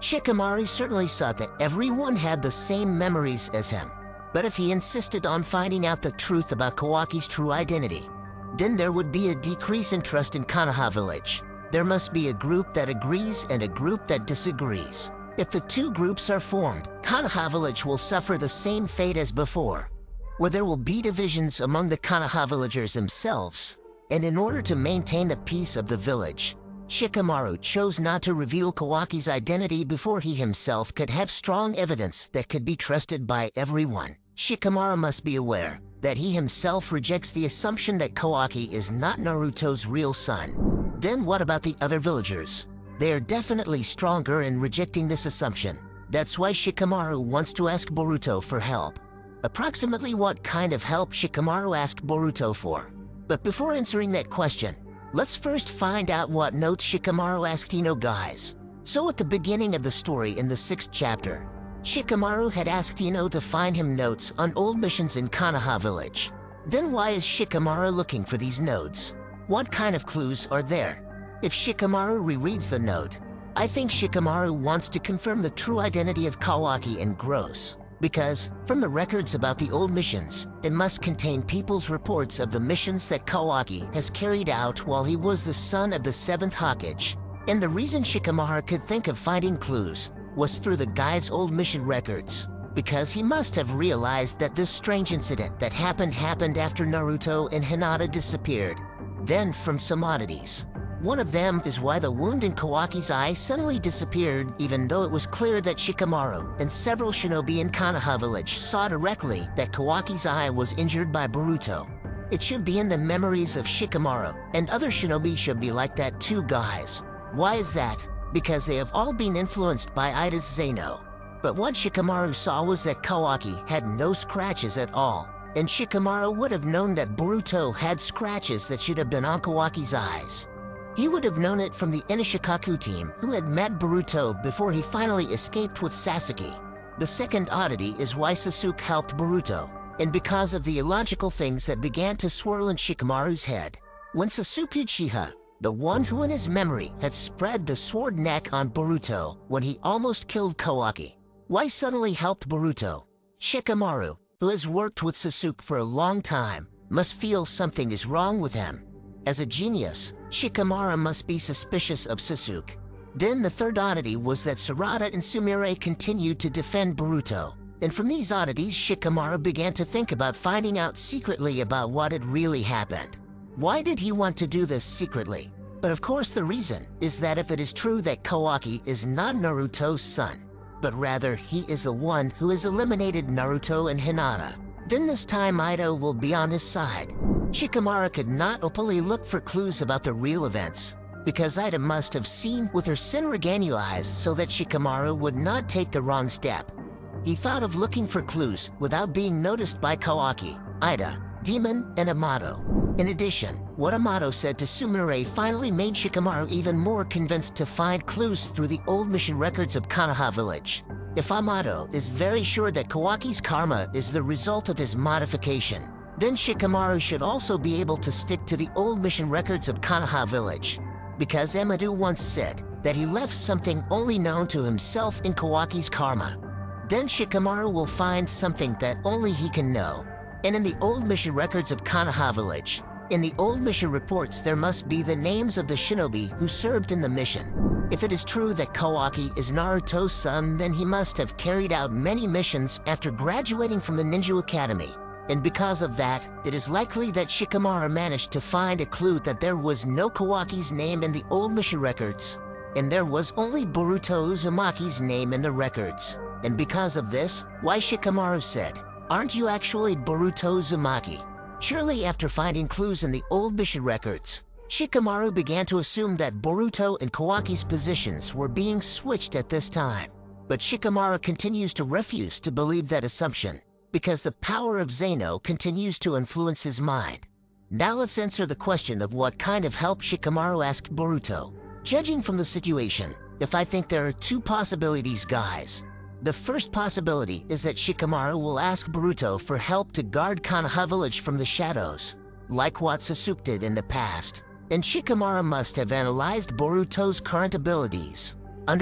Shikamaru certainly saw that everyone had the same memories as him, but if he insisted on finding out the truth about Kawaki's true identity, then there would be a decrease in trust in Konoha Village. There must be a group that agrees and a group that disagrees. If the two groups are formed, Konoha Village will suffer the same fate as before, where there will be divisions among the Konoha villagers themselves. And in order to maintain the peace of the village, Shikamaru chose not to reveal Kawaki's identity before he himself could have strong evidence that could be trusted by everyone. Shikamaru must be aware that he himself rejects the assumption that Kawaki is not Naruto's real son. Then what about the other villagers? They are definitely stronger in rejecting this assumption. That's why Shikamaru wants to ask Boruto for help. Approximately what kind of help Shikamaru asked Boruto for? But before answering that question, let's first find out what notes Shikamaru asked Ino guys. So at the beginning of the story in the 6th chapter, Shikamaru had asked Ino to find him notes on old missions in Konoha Village. Then why is Shikamaru looking for these notes? What kind of clues are there? If Shikamaru rereads the note, I think Shikamaru wants to confirm the true identity of Kawaki and Gross. Because, from the records about the old missions, it must contain people's reports of the missions that Kawaki has carried out while he was the son of the 7th Hokage. And the reason Shikamaru could think of finding clues was through the guy's old mission records, because he must have realized that this strange incident that happened after Naruto and Hinata disappeared. Then, from some oddities. One of them is why the wound in Kawaki's eye suddenly disappeared, even though it was clear that Shikamaru and several shinobi in Konoha Village saw directly that Kawaki's eye was injured by Boruto. It should be in the memories of Shikamaru, and other shinobi should be like that too, guys. Why is that? Because they have all been influenced by iits'Nime. But what Shikamaru saw was that Kawaki had no scratches at all, and Shikamaru would have known that Boruto had scratches that should have been on Kawaki's eyes. He would have known it from the Inishikaku team who had met Boruto before he finally escaped with Sasuke. The second oddity is why Sasuke helped Boruto, and because of the illogical things that began to swirl in Shikamaru's head. When Sasuke Uchiha, the one who in his memory had spread the sword neck on Boruto when he almost killed Kawaki, why suddenly helped Boruto? Shikamaru, who has worked with Sasuke for a long time, must feel something is wrong with him. As a genius, Shikamaru must be suspicious of Sasuke. Then the third oddity was that Sarada and Sumire continued to defend Boruto. And from these oddities, Shikamaru began to think about finding out secretly about what had really happened. Why did he want to do this secretly? But of course the reason is that if it is true that Kawaki is not Naruto's son, but rather he is the one who has eliminated Naruto and Hinata, then this time Ido will be on his side. Shikamaru could not openly look for clues about the real events, because Ida must have seen with her Senriganu eyes so that Shikamaru would not take the wrong step. He thought of looking for clues without being noticed by Kawaki, Ida, Demon, and Amato. In addition, what Amato said to Sumire finally made Shikamaru even more convinced to find clues through the old mission records of Konoha Village. If Amato is very sure that Kawaki's karma is the result of his modification, then Shikamaru should also be able to stick to the old mission records of Konoha Village, because Amado once said that he left something only known to himself in Kawaki's karma. Then Shikamaru will find something that only he can know. And in the old mission records of Konoha Village, in the old mission reports there must be the names of the shinobi who served in the mission. If it is true that Kawaki is Naruto's son, then he must have carried out many missions after graduating from the Ninja Academy. And because of that, it is likely that Shikamaru managed to find a clue that there was no Kawaki's name in the old mission records, and there was only Boruto Uzumaki's name in the records. And because of this, why Shikamaru said, "Aren't you actually Boruto Uzumaki?" Surely after finding clues in the old mission records, Shikamaru began to assume that Boruto and Kawaki's positions were being switched at this time. But Shikamaru continues to refuse to believe that assumption, because the power of Zeno continues to influence his mind. Now let's answer the question of what kind of help Shikamaru asked Boruto. Judging from the situation, if I think there are two possibilities, guys. The first possibility is that Shikamaru will ask Boruto for help to guard Konoha village from the shadows, like what Sasuke did in the past. And Shikamaru must have analyzed Boruto's current abilities.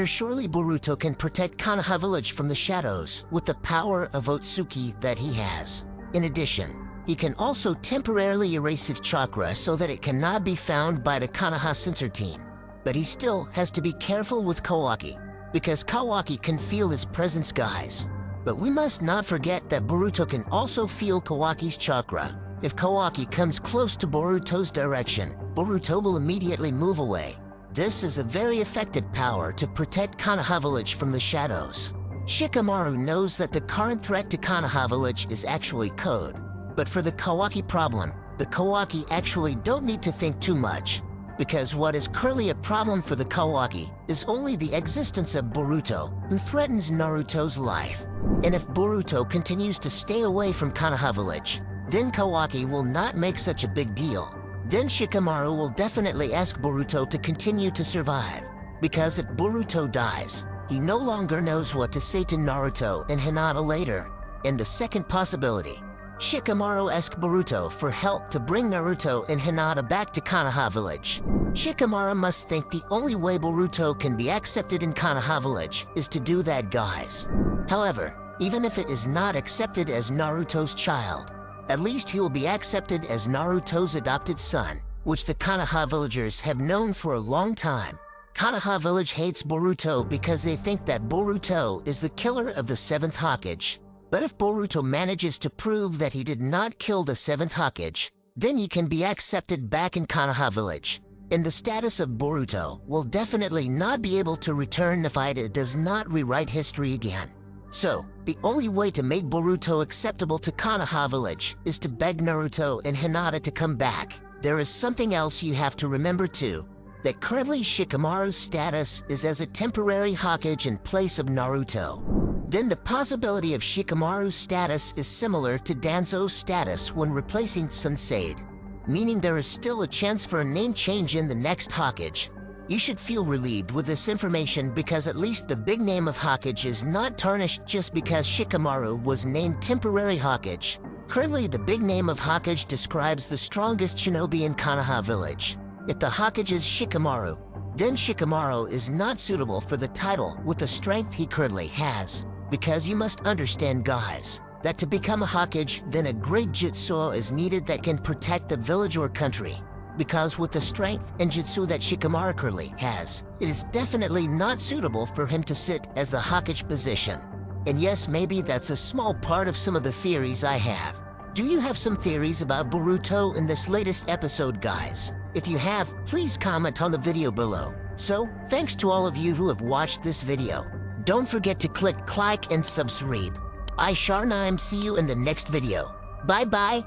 Surely Boruto can protect Konoha village from the shadows with the power of Otsutsuki that he has. In addition, he can also temporarily erase its chakra so that it cannot be found by the Konoha sensor team. But he still has to be careful with Kawaki, because Kawaki can feel his presence, guys. But we must not forget that Boruto can also feel Kawaki's chakra. If Kawaki comes close to Boruto's direction, Boruto will immediately move away. This is a very effective power to protect Konoha village from the shadows. Shikamaru knows that the current threat to Konoha village is actually code. But for the Kawaki problem, the Kawaki actually don't need to think too much, because what is currently a problem for the Kawaki is only the existence of Boruto, who threatens Naruto's life. And if Boruto continues to stay away from Konoha village, then Kawaki will not make such a big deal. Then Shikamaru will definitely ask Boruto to continue to survive, because if Boruto dies, he no longer knows what to say to Naruto and Hinata later. And the second possibility, Shikamaru asks Boruto for help to bring Naruto and Hinata back to Konoha village. Shikamaru must think the only way Boruto can be accepted in Konoha village is to do that, guys. However, even if it is not accepted as Naruto's child, at least he will be accepted as Naruto's adopted son, which the Konoha villagers have known for a long time. Konoha village hates Boruto because they think that Boruto is the killer of the 7th Hokage. But if Boruto manages to prove that he did not kill the 7th Hokage, then he can be accepted back in Konoha village. And the status of Boruto will definitely not be able to return if Ida does not rewrite history again. So, the only way to make Boruto acceptable to Konoha village is to beg Naruto and Hinata to come back. There is something else you have to remember too, that currently Shikamaru's status is as a temporary Hokage in place of Naruto. Then the possibility of Shikamaru's status is similar to Danzo's status when replacing Sunsaid, meaning there is still a chance for a name change in the next Hokage. You should feel relieved with this information because at least the big name of Hokage is not tarnished just because Shikamaru was named temporary Hokage. Currently, the big name of Hokage describes the strongest shinobi in Konoha village. If the Hokage is Shikamaru, then Shikamaru is not suitable for the title with the strength he currently has. Because you must understand, guys, that to become a Hokage, then a great jutsu is needed that can protect the village or country. Because with the strength and jutsu that Shikamaru currently has, it is definitely not suitable for him to sit as the Hokage position. And yes, maybe that's a small part of some of the theories I have. Do you have some theories about Boruto in this latest episode, guys? If you have, please comment on the video below. So, thanks to all of you who have watched this video. Don't forget to click like and subscribe. iits'Nime, see you in the next video. Bye bye.